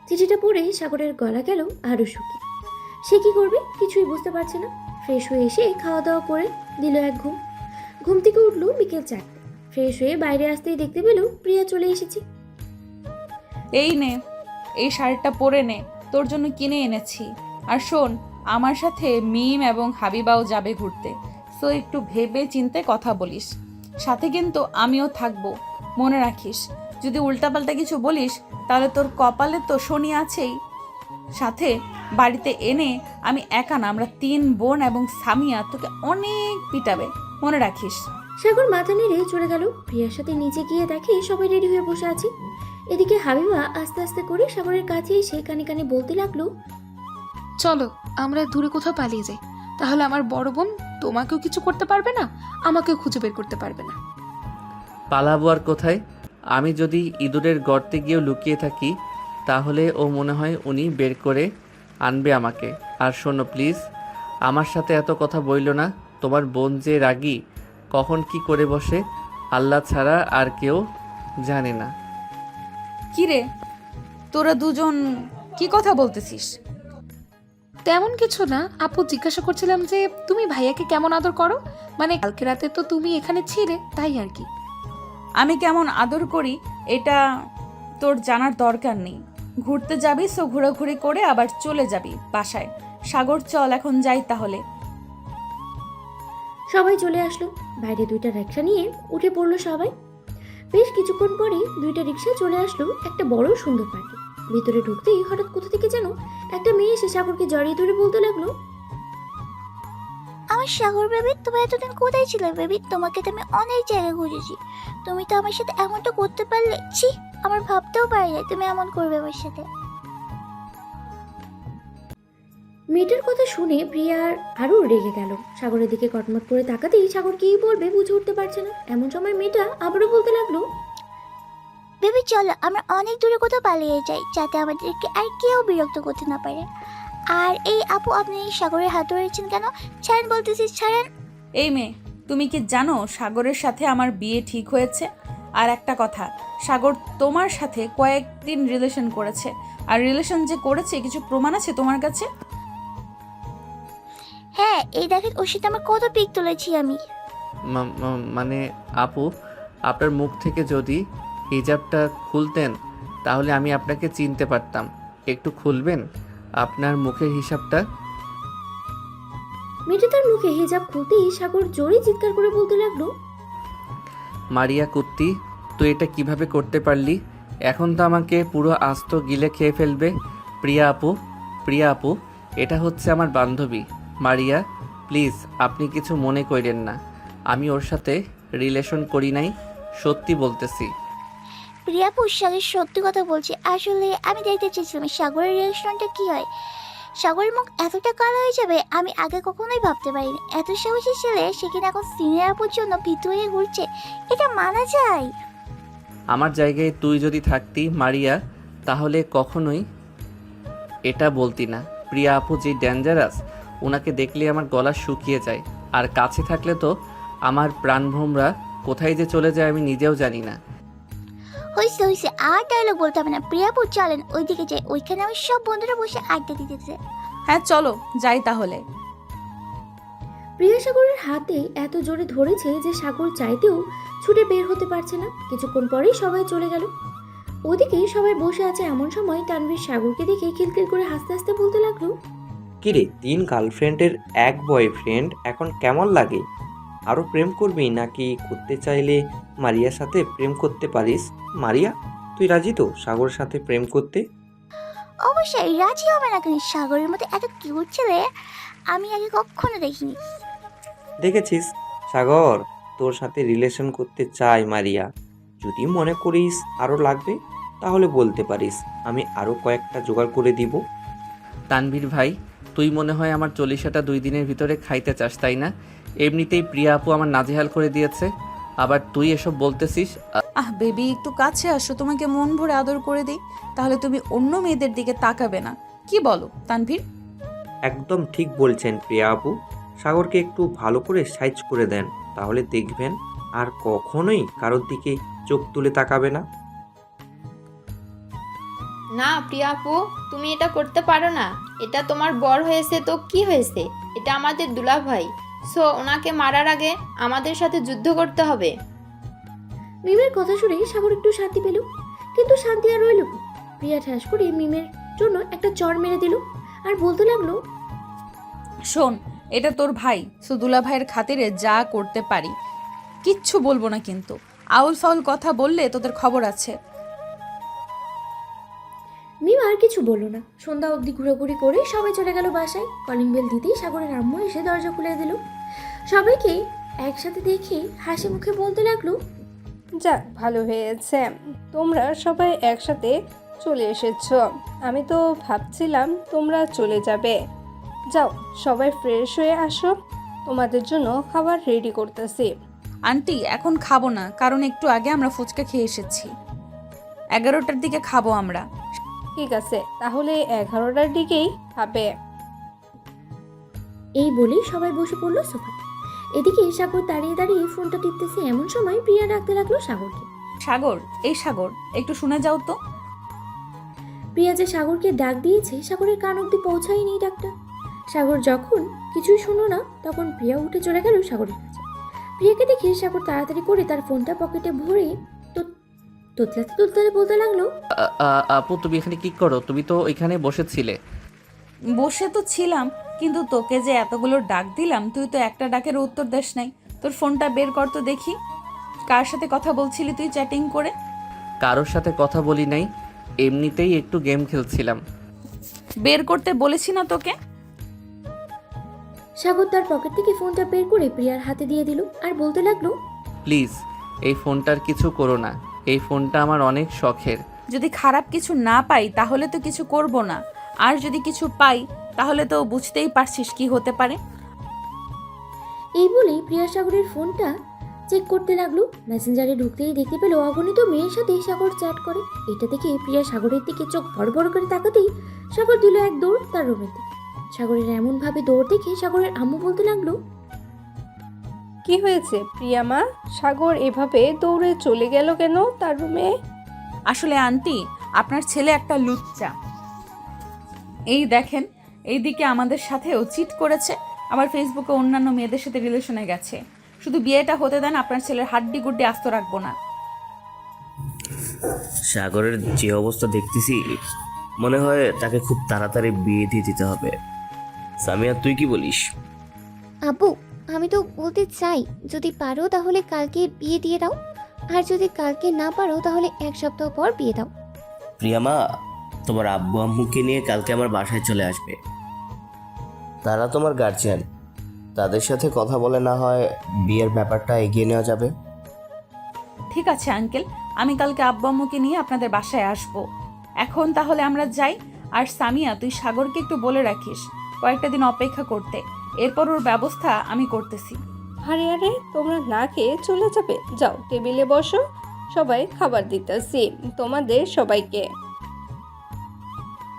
চিঠিটা পড়ে সাগরের গলা গেল আরও শুকিয়ে। সে কি করবে কিছুই বুঝতে পারছে না। ফ্রেশ হয়ে এসে খাওয়া দাওয়া করে দিল এক ঘুম। ঘুম থেকে উঠলো বিকেল 4টা। ফ্রেশ হয়ে বাইরে আসতেই দেখতে পেল প্রিয়া চলে এসেছে। এই নে, এই শাড়িটা পরে নে, তোর জন্য কিনে এনেছি। আর শোন, আমার সাথে মিম এবং হাবিবাও যাবে ঘুরতে, সো একটু ভেবে চিন্তে কথা বলিস। সাথে কিন্তু আমিও থাকবো, মনে রাখিস। যদি উল্টাপাল্টা কিছু বলিস তাহলে তোর কপালে তো শনি আছেই। সাথে বাড়িতে এনে আমি একা না, আমরা 3 বোন এবং সামিয়া তোকে অনেক পিটাবে, মনে রাখিস। সাগর মাথা নেড়ে চলে গেল। প্রিয়ার সাথে নিচে গিয়ে দেখে সবাই রেডি হয়ে বসে আছে। এদিকে হাবিবা আস্তে আস্তে করে সাগরের কাছে এসে কানে কানে বলতে লাগলো, চলো আমরা দূরে কোথাও পালিয়ে যাই, তাহলে আমার বড় বোন তোমাকেও কিছু করতে পারবে না, আমাকেও খুঁজে বের করতে পারবে না। পালাবো আর কোথায়? আমি যদি ইঁদুরের গর্তে গিয়েও লুকিয়ে থাকি তাহলে ও মনে হয় উনি বের করে আনবে আমাকে। আর শোনো প্লিজ, আমার সাথে এত কথা বইল না। তোমার বোন যে রাগী, কখন কি করে বসে আল্লাহ ছাড়া আর কেউ জানে না। কি রে, তোরা দুজন কি কথা বলতেছিস? তেমন কিছু না আপু, জিজ্ঞাসা করছিলাম যে তুমি ভাইয়াকে কেমন আদর করো, মানে কালকে রাতে তো তুমি এখানে ছিলে তাই আর কি। আমি কেমন আদর করি এটা তোর জানার দরকার নেই। ঘুরতে যাবি সো ঘোরাঘুরি করে আবার চলে যাবি বাসায়। সাগর চল এখন যাই তাহলে। সবাই চলে আসলো। বাইরে 2টা রিক্সা নিয়ে উঠে পড়লো সবাই। বেশ কিছুক্ষণ পরে 2টা রিক্সা চলে আসলো একটা বড় সুন্দর পার্কে। ভিতরে ঢুকতেই হঠাৎ কোথা থেকে যেন একটা মেয়ে এসে সাগরকে জড়িয়ে ধরে বলতে লাগলো, আমার সাগর বেবি, তুমি এতদিন কোথায় ছিলে বেবি? তোমাকে তো আমি অনেক জায়গায় খুঁজেছি, তুমি তো আমার সাথে এমনটা করতে পারলে? ছি, আমার ভাবতেও পারি না তুমি এমন করবে আমার সাথে। মেয়েটার কথা শুনে প্রিয়ার আরও রেগে গেল। সাগরের দিকে কটমট করে তাকাতেই সাগর কি বলবে বুঝে উঠতে পারছে না। এমন সময় মেয়েটা আবারও বলতে লাগলো, বেবি চলো আমরা অনেক দূরে কোথাও পালিয়ে যাই, যাতে আমাদেরকে আর কেউ বিরক্ত করতে না পারে। আর এই আপু, আপনি সাগরের হাত ধরেছেন কেন? ছাড়েন বলতেছি, ছাড়েন। এই মেয়ে, তুমি কি জানো সাগরের সাথে আমার বিয়ে ঠিক হয়েছে? আর একটা কথা, সাগর তোমার সাথে কয়েকদিন রিলেশন করেছে, আর রিলেশন যে করেছে কিছু প্রমাণ আছে তোমার কাছে? হ্যাঁ, এই দেখেন ওর সাথে আমার কত পিক তুলেছি আমি। মানে আপু, আপনার মুখ থেকে যদি হিজাবটা খুলতেন তাহলে আমি আপনাকে চিনতে পারতাম। একটু খুলবেন আপনার মুখের হিসাবটা? মেয়েটা তার মুখে হিজাব খুলতেই সাগর জোরে চিৎকার করে বলতে লাগলো, মারিয়া কুত্তি, তুই এটা কিভাবে করতে পারলি? এখন তো আমাকে পুরো আস্ত গিলে খেয়ে ফেলবে। প্রিয়া আপু, এটা হচ্ছে আমার বান্ধবী মারিয়া। প্লিজ আপনি কিছু মনে করেন না, আমি ওর সাথে রিলেশন করি নাই, সত্যি বলতেছি। প্রিয়াপুর সাথে সত্যি কথা বলছি। আসলে আমি দেখতে চেয়েছিলাম সাগরের রিয়াকশনটা কি হয়। সাগরের মুখ এতটা কালো হয়ে যাবে আমি আগে কখনোই ভাবতে পারিনি। এত সাহসী ছেলে, সেখানে এখন সিনিয়র আপুর জন্য ভীতু হয়ে ঘুরছে, এটা মানা যায়? আমার জায়গায় তুই যদি থাকতি মারিয়া, তাহলে কখনোই এটা বলতি না। প্রিয়া আপু যে ডেঞ্জারাস, ওনাকে দেখলে আমার গলা শুকিয়ে যায়, আর কাছে থাকলে তো আমার প্রাণভ্রমরা কোথায় যে চলে যায় আমি নিজেও জানি না। হয়েছে, আর ডায়লগ বলতে হবে না। প্রিয়াপুর চলেন ওইদিকে যাই, ওইখানে আমি সব বন্ধুরা বসে আড্ডা দিতেছে। হ্যাঁ চলো যাই তাহলে। প্রিয়া সাগরের হাতে এত জোরে ধরেছে যে সাগর চাইতেও ছুটে বের হতে পারছে না। কিছুক্ষণ পরেই সবাই চলে গেল। ওদিকে সবাই বসে আছে, এমন সময় তানভীর সাগরকে দেখে খিলখিল করে হাসতে হাসতে বলতে লাগলো, কিরে 3 গার্লফ্রেন্ডের 1 বয়ফ্রেন্ড এখন কেমন লাগে? আরও প্রেম করবি নাকি করতে চাইলে মারিয়ার সাথে প্রেম করতে পারিস? মারিয়া, তুই রাজি তো সাগরের সাথে প্রেম করতে? অবশ্যই রাজি হবে না কেন? সাগরের মতো এত কিউট ছেলে আমি আগে কখনো দেখিনি। দেখেছিস সাগর তোর সাথে রিলেশন করতে চাই মারিয়া। যদি মনে করিস আরও লাগবে তাহলে বলতে পারিস, আমি আরও কয়েকটা জোগাড় করে দিব। তানভীর ভাই, তুই মনে হয় আমার চল্লিশাটা 2 দিনের ভিতরে খাইতে চাস, তাই না? এমনিতেই প্রিয়া আপু আমার নাজেহাল করে দিয়েছে, আবার তুই এসব বলতেছিস? বেবি একটু কাছে আসো, তোমাকে মন ভরে আদর করে দিই, তাহলে তুমি অন্য মেয়েদের দিকে তাকাবে না। কি বলো তানভীর? একদম ঠিক বলছেন প্রিয়া আপু। সাগরকে একটু ভালো করে সাইজ করে দেন, তাহলে দেখবেন আর কখনোই কারোর দিকে চোখ তুলে তাকাবে না। না প্রিয়া আপু, তুমি এটা করতে পারো না। এটা তোমার বর হয়েছে তো কি হয়েছে, এটা আমাদের দুলাভাই। সো ওনাকে মারার আগে আমাদের সাথে যুদ্ধ করতে হবে। মিমের কথা শুনে সাগর একটু শান্তি পেল, কিন্তু শান্তি আর রইল কই? প্রিয়া ঠাস করে মিমের জন্য একটা চড় মেরে দিল আর বলতে লাগলো, শোন, এটা তোর ভাই, সুদুলা ভাইয়ের খাতিরে যা করতে পারি, কিচ্ছু বলবো না, কিন্তু আউল ফাউল কথা বললে তোদের খবর আছে। মিম আর কিছু বলল না। সন্ধ্যা অবধি ঘোরাঘুরি করে সবাই চলে গেল বাসায়। কলিং বেল দিতেই সাগরের আম্মু এসে দরজা খুলে দিল। সবাইকে একসাথে দেখে হাসি মুখে বলতে লাগলো, যাক ভালো হয়েছে তোমরা সবাই একসাথে চলে এসেছো। আমি তো ভাবছিলাম তোমরা চলে যাবে। যাও সবাই ফ্রেশ হয়ে আসো, তোমাদের জন্য খাবার রেডি করতেছি। আন্টি এখন খাবো না, কারণ একটু আগে আমরা ফুচকা খেয়ে এসেছি। 11টার দিকে খাবো আমরা। ঠিক আছে, তাহলে 11টার দিকেই খাবে। এই বলেই সবাই বসে পড়লো সোফায়। এদিকে সাগর দাঁড়িয়ে দাঁড়িয়ে ফোনটা টিপতেছে। এমন সময় প্রিয়া ডাকতে লাগলো সাগরকে। সাগর, এই সাগর, একটু শুনে যাও তো। প্রিয়া যে সাগরকে ডাক দিয়েছে সাগরের কান অব্দি পৌঁছায়নি ডাকটা। সাগর যখন কিছুই শুনলো না তখন প্রিয়া উঠে চলে গেল সাগরের কাছে। প্রিয়াকে দেখে সাগর তাড়াতাড়ি করে তার ফোনটা পকেটে ভরে তোতলাতে তোতলাতে বলতে লাগলো, আপু তুমি এখানে কি করো? তুমি তো ওইখানে বসেছিলে। বসে তো ছিলাম, কিন্তু তোকে যে এতগুলো ডাক দিলাম তুই তো একটা ডাকের উত্তর দেস নাই। তোর ফোনটা বের কর তো দেখি, কার সাথে কথা বলছিলি তুই চ্যাটিং করে? কারোর সাথে কথা বলি নাই, এমনিতেই একটু গেম খেলছিলাম। বের করতে বলেছি না তোকে? সাগর তার পকেট থেকে ফোনটা বের করে প্রিয়ার হাতে দিয়ে দিল আর বলতে লাগলো, প্লিজ এই ফোনটার কিছু করো না, এই ফোনটা আমার অনেক শখের। যদি খারাপ কিছু না পাই তাহলে তো কিছু করব না, আর যদি কিছু পাই তাহলে তো বুঝতেই পারছিস কি হতে পারে। এই বলেই প্রিয়া সাগরের ফোনটা চেক করতে লাগলো। মেসেঞ্জারে ঢুকতেই দেখতে পেল অগণিত মেয়ের সাথে সাগর চ্যাট করে। এটা দেখে প্রিয়া সাগরের দিকে চোখ বড় বড় করে তাকাতেই সাগর দিল এক দৌড় তার রুমের দিকে। সাগরের এমন ভাবে দৌড় দেখে সাগরের আম্মু বলতে লাগলো, কি হয়েছে প্রিয়া মা? সাগর এভাবে দৌড়ে চলে গেল কেন তার রুমে? আসলে আন্টি, আপনার ছেলে একটা লুচ্চা। এই দেখেন, এইদিকে আমাদের সাথেও চিট করেছে, আবার ফেসবুকে অন্যান্য মেয়েদের সাথে রিলেশনে গেছে। শুধু বিয়েটা হতে দেন, আপনার ছেলের হাড্ডি গুড্ডি আস্ত রাখবো না। সাগরের যে অবস্থা দেখতেছি, মনে হয় তাকে খুব তাড়াতাড়ি বিয়ে দিয়ে দিতে হবে। সামিয়া, তুই কি বলিস? আপু, আমি তো বলতে চাই, যদি পারো তাহলে কালকে বিয়ে দিয়ে দাও, আর যদি কালকে না পারো তাহলে 1 সপ্তাহ পর বিয়ে দাও। প্রিয়ামা, তোমার আব্বু আম্মুকে নিয়ে কালকে আমার বাসায় চলে আসবে। তারা তোমার গার্জিয়ান, তাদের সাথে কথা বলে না হয় বিয়ের ব্যাপারটা এগিয়ে নেওয়া যাবে। ঠিক আছে আঙ্কেল, আমি কালকে আব্বু আম্মুকে নিয়ে আপনাদের বাসায় আসবো। এখন তাহলে আমরা যাই। আর সামিয়া, তুই সাগরকে একটু বলে রাখিস কয়েকটা দিন অপেক্ষা করতে, এরপর ওর ব্যবস্থা আমি করতেছি। আরে আরে, তোমরা না খেয়ে চলে যাবে? যাও, টেবিলে বসো, সবাই খাবার দিতেছি তোমাদের সবাইকে।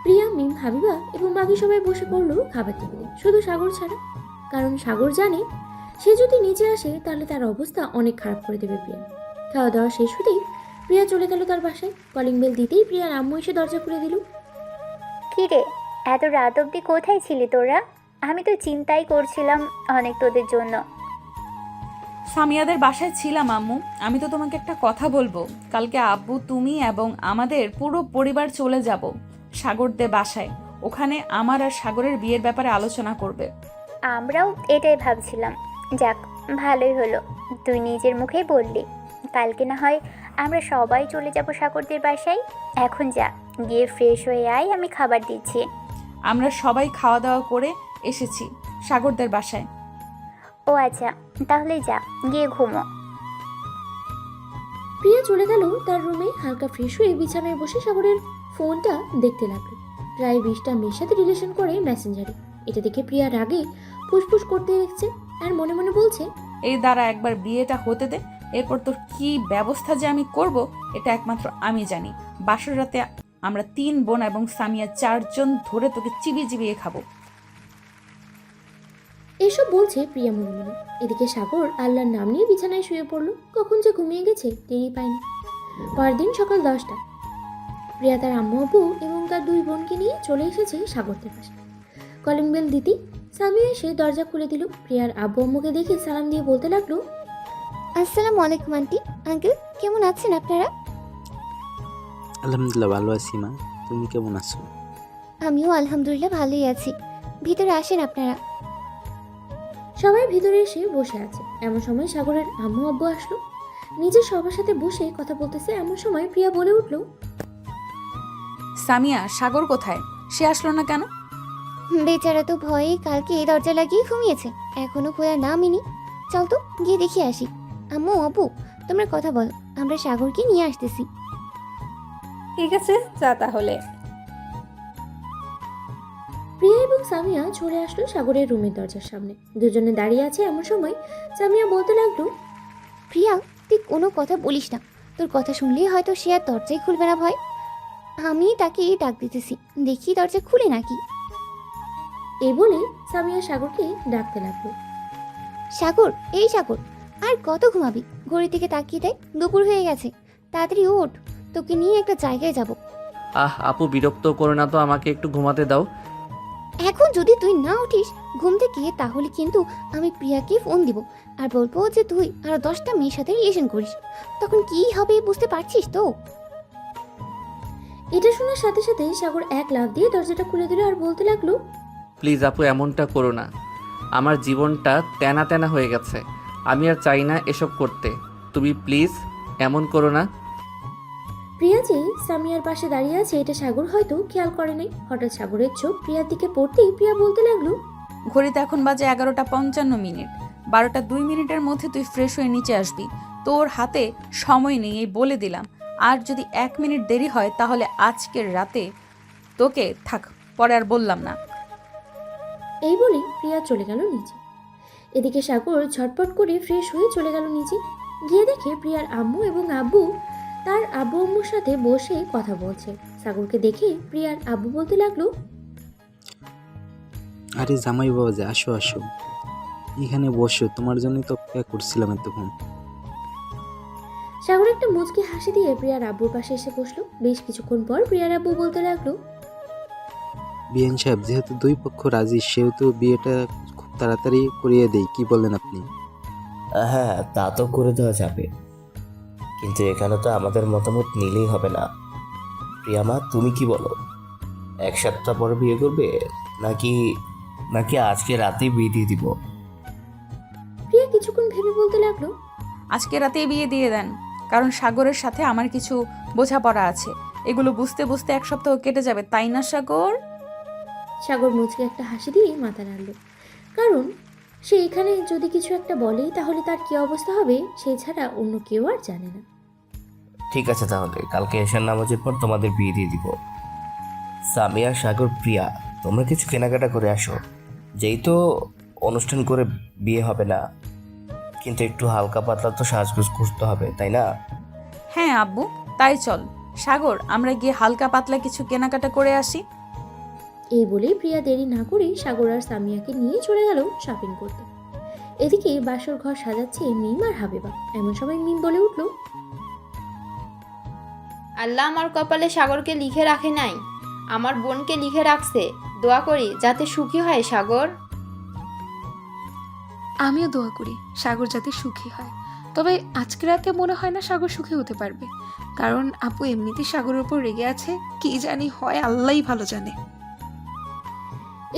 প্রিয়া, মিম, হাবিবা এবং বাকি সবাই বসে পড়লো খাবার টেবিলে, শুধু সাগর ছাড়া। কারণ সাগর জানে সে যদি নিচে আসে তাহলে তার অবস্থা অনেক খারাপ করে দেবে প্রিয়া। খাওয়া দাওয়া শেষ হতেই প্রিয়া চলে গেল তার বাসায়। কলিং বেল দিতেই প্রিয়ার আম্মু এসে দরজা খুলে দিল। কি রে, এত রাত অবধি কোথায় ছিলি তোরা? আমি তো চিন্তাই করছিলাম অনেক তোদের জন্য। সামিয়াদের বাসায় ছিলাম আম্মু। আমি তো তোমাকে একটা কথা বলবো। কালকে আব্বু, তুমি এবং আমাদের পুরো পরিবার চলে যাব সাগরদের বাসায়। ওখানে আমার আর সাগরের বিয়ের ব্যাপারে আলোচনা করবে। আমরাও এটাই ভাবছিলাম। যাক, ভালোই হলো তুই নিজের মুখেই বললি। কালকে না হয় আমরা সবাই চলে যাব সাগরদের বাসায়। এখন যা, গিয়ে ফ্রেশ হয়ে আয়, আমি খাবার দিচ্ছি। আমরা সবাই খাওয়া দাওয়া করে এসেছি সাগরদের বাসায়। ও আচ্ছা, তাহলে যা, গিয়ে ঘুমো। প্রিয়া চলে গেল তার রুমে। হালকা ফ্রেশ হয়ে বিছানায় বসে সাগরের ফোনটা দেখতে লাগলো। প্রায় 20টা মেয়ের সাথে রিলেশন করে মেসেঞ্জারে। এটা দেখে প্রিয়া রাগে ফুসফুস করতে দেখছে আর মনে মনে বলছে, এই দ্বারা একবার বিয়েটা হতে দে, এরপর তোর কি ব্যবস্থা যে আমি করব এটা একমাত্র আমি জানি। বাসর রাতে আমরা 3 বোন এবং সামিয়া 4 জন ধরে তোকে চিবিয়ে চিবিয়ে খাবো। এসব বলছে প্রিয়া মনে মনে। এদিকে সাগর আল্লাহর নাম নিয়ে বিছানায় শুয়ে পড়লো। কখন যে ঘুমিয়ে গেছে টেরই পায়নি। পরদিন সকাল 10টা। প্রিয়া তার আম্মু আব্বু এবং তার 2 বোনকে নিয়ে চলে এসেছে সাগরদের পাশে। কলিং বেল দিতেই সামিয়া এসে দরজা খুলে দিল। প্রিয়ার আব্বু আম্মুকে দেখে সালাম দিয়ে বলতে লাগলো, আসসালামু আলাইকুম আন্টি, আঙ্কেল, কেমন আছেন আপনারা? আলহামদুলিল্লাহ ভালো আছি মা, তুমি কেমন আছো? আমিও আলহামদুলিল্লাহ ভালোই আছি। ভিতরে আসেন আপনারা। সবাই ভিতরে এসে বসে আছে। এমন সময় সাগরের আম্মু আব্বু আসলো। নিজের সবার সাথে বসে কথা বলতেছে এমন সময় প্রিয়া বলে উঠলো, সামিয়া, সাগর কোথায়? সে আসলো না কেন? বেচারা তো ভয়ে কালকে এই দরজা লাগিয়ে ঘুমিয়েছে, এখনো খোলা নামিনি। চল তো গিয়ে দেখে আসি। আম্মু আব্বু, তোমরা কথা বলো, আমরা সাগরকে নিয়ে আসতেছি। ঠিক আছে, যা তাহলে। প্রিয়া এবং সামিয়া চলে আসলো সাগরের রুমের দরজার সামনে। দুজনে দাঁড়িয়ে আছে। এমন সময় সামিয়া বলতে লাগলো, প্রিয়া, তুই কোনো কথা বলিস না, তোর কথা শুনলেই হয়তো সে আর দরজাই খুলবে না ভয়। আমি তাকে ডাক দিতেছি, দেখি দরজা খুলে নাকি। এই বলে সামিয়া সাগরকে ডাকতে লাগলো। সাগর, এই সাগর, আর কত ঘুমাবি? ঘড়ির দিকে তাকিয়ে দেখ, দুপুর হয়ে গেছে, তাড়াতাড়ি ওঠ, তোকে নিয়ে একটা জায়গায় যাব। আপু, বিরক্ত করো না তো, আমাকে একটু ঘুমাতে দাও। এখন যদি তুই না উঠিস ঘুম থেকে, তাহলে কিন্তু আমি প্রিয়াকে ফোন দিব আর বলবো যে তুই আরো 10টা মেয়ের সাথে রিলেশন করিস। তখন কি হবে বুঝতে পারছিস তো? এটা শোনার সাথে সাথে সাগর এক লাফ দিয়ে দরজাটা খুলে দিল আর বলতে লাগলো, প্লিজ আপু, এমনটা করো না। আমার জীবনটা তেনা তেনা হয়ে গেছে, আমি আর চাই না এসব করতে। তুমি প্লিজ এমন করো না। প্রিয়া যে সামিয়ার পাশে দাঁড়িয়ে আছে এটা সাগর হয়তো খেয়াল করে নাই। হঠাৎ সাগরের চোখ প্রিয়ার দিকে পড়তেই প্রিয়া বলতে লাগলো, ঘড়িতে এখন বাজে 11:55। 12:02 মধ্যে তুই ফ্রেশ হয়ে নিচে আসবি। তোর হাতে সময় নেই, এই বলে দিলাম। আর যদি 1 মিনিট দেরি হয় তাহলে আজকের রাতে তোকে থাক, পরে আর বললাম না। এই বলে প্রিয়া চলে গেল নিচে। এদিকে সাগর ঝটপট করে ফ্রেশ হয়ে চলে গেল নিচে। গিয়ে দেখে প্রিয়ার আম্মু এবং আব্বু তার আব্বু আম্মুর সাথে বসে কথা বলছে। সাগরকে দেখে প্রিয়ার আব্বু বলতে লাগলো, আরে জামাই বাবা যে, আসো আসো। এখানে বসো, তোমার জন্যই তো অপেক্ষা করছিলাম এতক্ষণ। সাগর একটা মুচকি হাসি দিয়ে প্রিয়ার আব্বুর পাশে এসে বসলো। বেশ কিছুক্ষণ পর প্রিয়ার আব্বু বলতে লাগলো, বিয়ান সাহেব, যেহেতু দুই পক্ষ রাজি সেহেতু বিয়েটা খুব তাড়াতাড়ি করিয়ে দেই, কি বলেন আপনি? হ্যাঁ, তা তো করে দেওয়া যাবে, কিন্তু এখানে তো আমাদের মতামত নিলেই হবে না। প্রিয়ামা, তুমি কি বলো? 1 সপ্তাহ পর বিয়ে করবে নাকি নাকি আজকে রাতেই বিয়ে দিয়ে দিব? প্রিয়া কিছুক্ষণ ভেবে বলতে লাগলো, আজকে রাতেই বিয়ে দিয়ে দেন, কারণ সাগরের সাথে আমার কিছু বোঝাপড়া আছে। এগুলো বুঝতে বুঝতে 1 সপ্তাহ কেটে যাবে, তাই না সাগর? সাগর মুচকে একটা হাসি দিয়ে মাথা নাড়ল। কারণ সে এখানে যদি কিছু একটা বলে তাহলে তার কি অবস্থা হবে সে ছাড়া অন্য কেউ আর জানে না। ঠিক আছে, তাহলে কালকে এশার নামাজের পর তোমাদের বিয়ে দিয়ে দিব। সামিয়া, সাগর, প্রিয়া, তোমরা কিছু কেনাকাটা করে আসো। যেই তো অনুষ্ঠান করে বিয়ে হবে না, কিন্তু একটু হালকা পাতলা তো সাজগোজ করতে হবে, তাই না? হ্যাঁ আব্বু, তাই চল। সাগর, আমরা গিয়ে হালকা পাতলা কিছু কেনাকাটা করে আসি। এই বলেই প্রিয়া দেরি না করে সাগর আর সামিয়াকে নিয়ে চলে গেল শপিং করতে। এদিকে বাসর ঘর সাজাচ্ছে মিম আর হাবিবা। এমন সময় মিম বলে উঠল, আল্লাহ আমার কপালে সাগরকে লিখে রাখে নাই, আমার বোনকে লিখে রাখছে। দোয়া করি যাতে সুখী হয় সাগর। আমিও দোয়া করি সাগর যাতে সুখী হয়, তবে আজকে রাতে মনে হয় না সাগর সুখী হতে পারবে, কারণ আপু এমনিতেই সাগরের উপর রেগে আছে। কি জানি হয়, আল্লাহই ভালো জানে।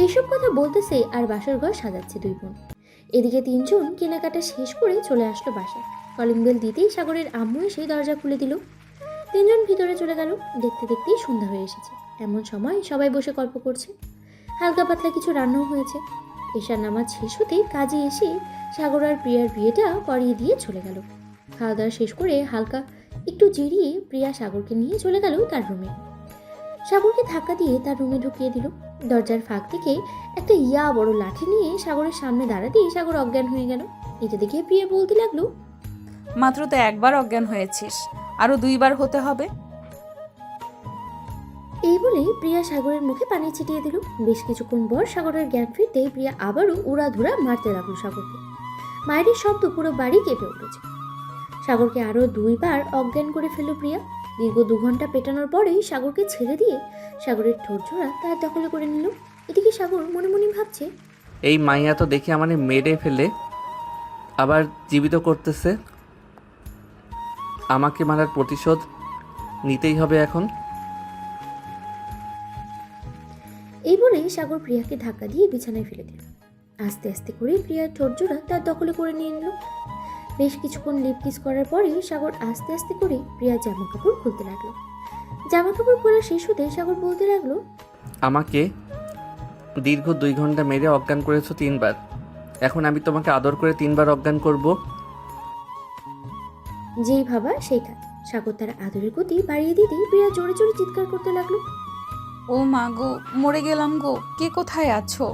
এইসব কথা বলতেছে আর বাসর ঘর সাজাচ্ছে দুই বোন। এদিকে তিনজন কেনাকাটা শেষ করে চলে আসলো বাসায়। কলিং বেল দিতেই সাগরের আম্মু এসে দরজা খুলে দিল। তিনজন ভিতরে চলে গেল। দেখতে দেখতেই সন্ধ্যা হয়ে এসেছে। এমন সময় সবাই বসে গল্প করছে। হালকা পাতলা কিছু রান্নাও হয়েছে। এশার নামাজ শেষ হতেই কাজে এসে সাগর আর প্রিয়ার বিয়েটা করিয়ে দিয়ে চলে গেল। খাওয়া দাওয়া শেষ করে হালকা একটু জিরিয়ে প্রিয়া সাগরকে নিয়ে চলে গেল তার রুমে। সাগরকে ধাক্কা দিয়ে তার রুমে ঢুকিয়ে দিল। দরজার ফাঁক থেকে একটা বড় লাঠি নিয়ে সাগরের সামনে দাঁড়াতেই সাগর অজ্ঞান হয়ে গেল। এটা দেখে প্রিয়া বলতে লাগলো, মাত্র তো একবার অজ্ঞান হয়েছিস, আরো 2 বার হতে হবে। এই বলে প্রিয়া সাগরের মুখে পানি ছিটিয়ে দিল। বেশ কিছুক্ষণ পর সাগরের জ্ঞান ফিরতেই প্রিয়া আবারও উড়াধুরা মারতে লাগলো সাগরকে। মায়ের শব্দ পুরো বাড়ি কেঁপে উঠেছে। সাগরকে আরও 2 বার অজ্ঞান করে ফেলল প্রিয়া। দীর্ঘ 2 ঘন্টা পেটানোর পরেই সাগরকে ছেড়ে দিয়ে সাগরের ঠোঁটজোড়া তার দখলে করে নিল। এদিকে সাগর মনে মনে ভাবছে, এই মাইয়া তো দেখি আমাকে মেরে ফেলে আবার জীবিত করতেছে। আমাকে মারার প্রতিশোধ নিতেই হবে এখন। এই বলে সাগর প্রিয়াকে ধাক্কা দিয়ে বিছানায় ফেলে দিল। আস্তে আস্তে করে প্রিয়ার ঠোঁটজোড়া তার দখলে করে নিয়ে নিল। বেশ কিছুক্ষণ লিপ কিস করার পরে সাগর আস্তে আস্তে করে প্রিয়ার জামা কাপড় খুলতে লাগলো। জামা কাপড় খোলা শেষ হতে সাগর বলতে লাগলো, আমাকে দীর্ঘ 2 ঘন্টা মেরে অজ্ঞান করেছো 3 বার, এখন আমি তোমাকে আদর করে 3 বার অজ্ঞান করব। যেই ভাবা সেই কাজ। সাগর তার আদরের গতি বাড়িয়ে দিতেই প্রিয়া জোরে জোরে চিৎকার করতে লাগলো, ও মা গো, মরে গেলাম গো, কে কোথায় আছো?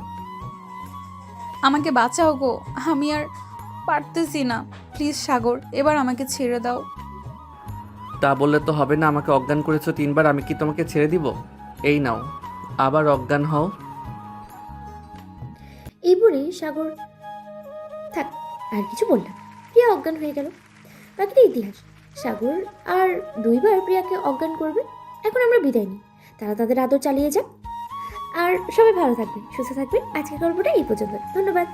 আমাকে বাঁচাও গো, আমি আর পারতেছি না। প্লিজ সাগর, এবার আমাকে ছেড়ে দাও। তা বললে তো হবে না, আমাকে অজ্ঞান করেছো 3 বার, আমি কি তোমাকে ছেড়ে দিব? এই নাও, আবার অজ্ঞান হও। এই বলে সাগর থাক আর কিছু বললাম। প্রিয়া অজ্ঞান হয়ে গেল। বাকিটা ইতিহাস। সাগর আর 2 বার প্রিয়াকে অজ্ঞান করবে। এখন আমরা বিদায় নিই, তারা তাদের আদর চালিয়ে যাক। আর সবাই ভালো থাকবেন, সুস্থ থাকবেন। আজকের গল্পটা এই পর্যন্ত। ধন্যবাদ।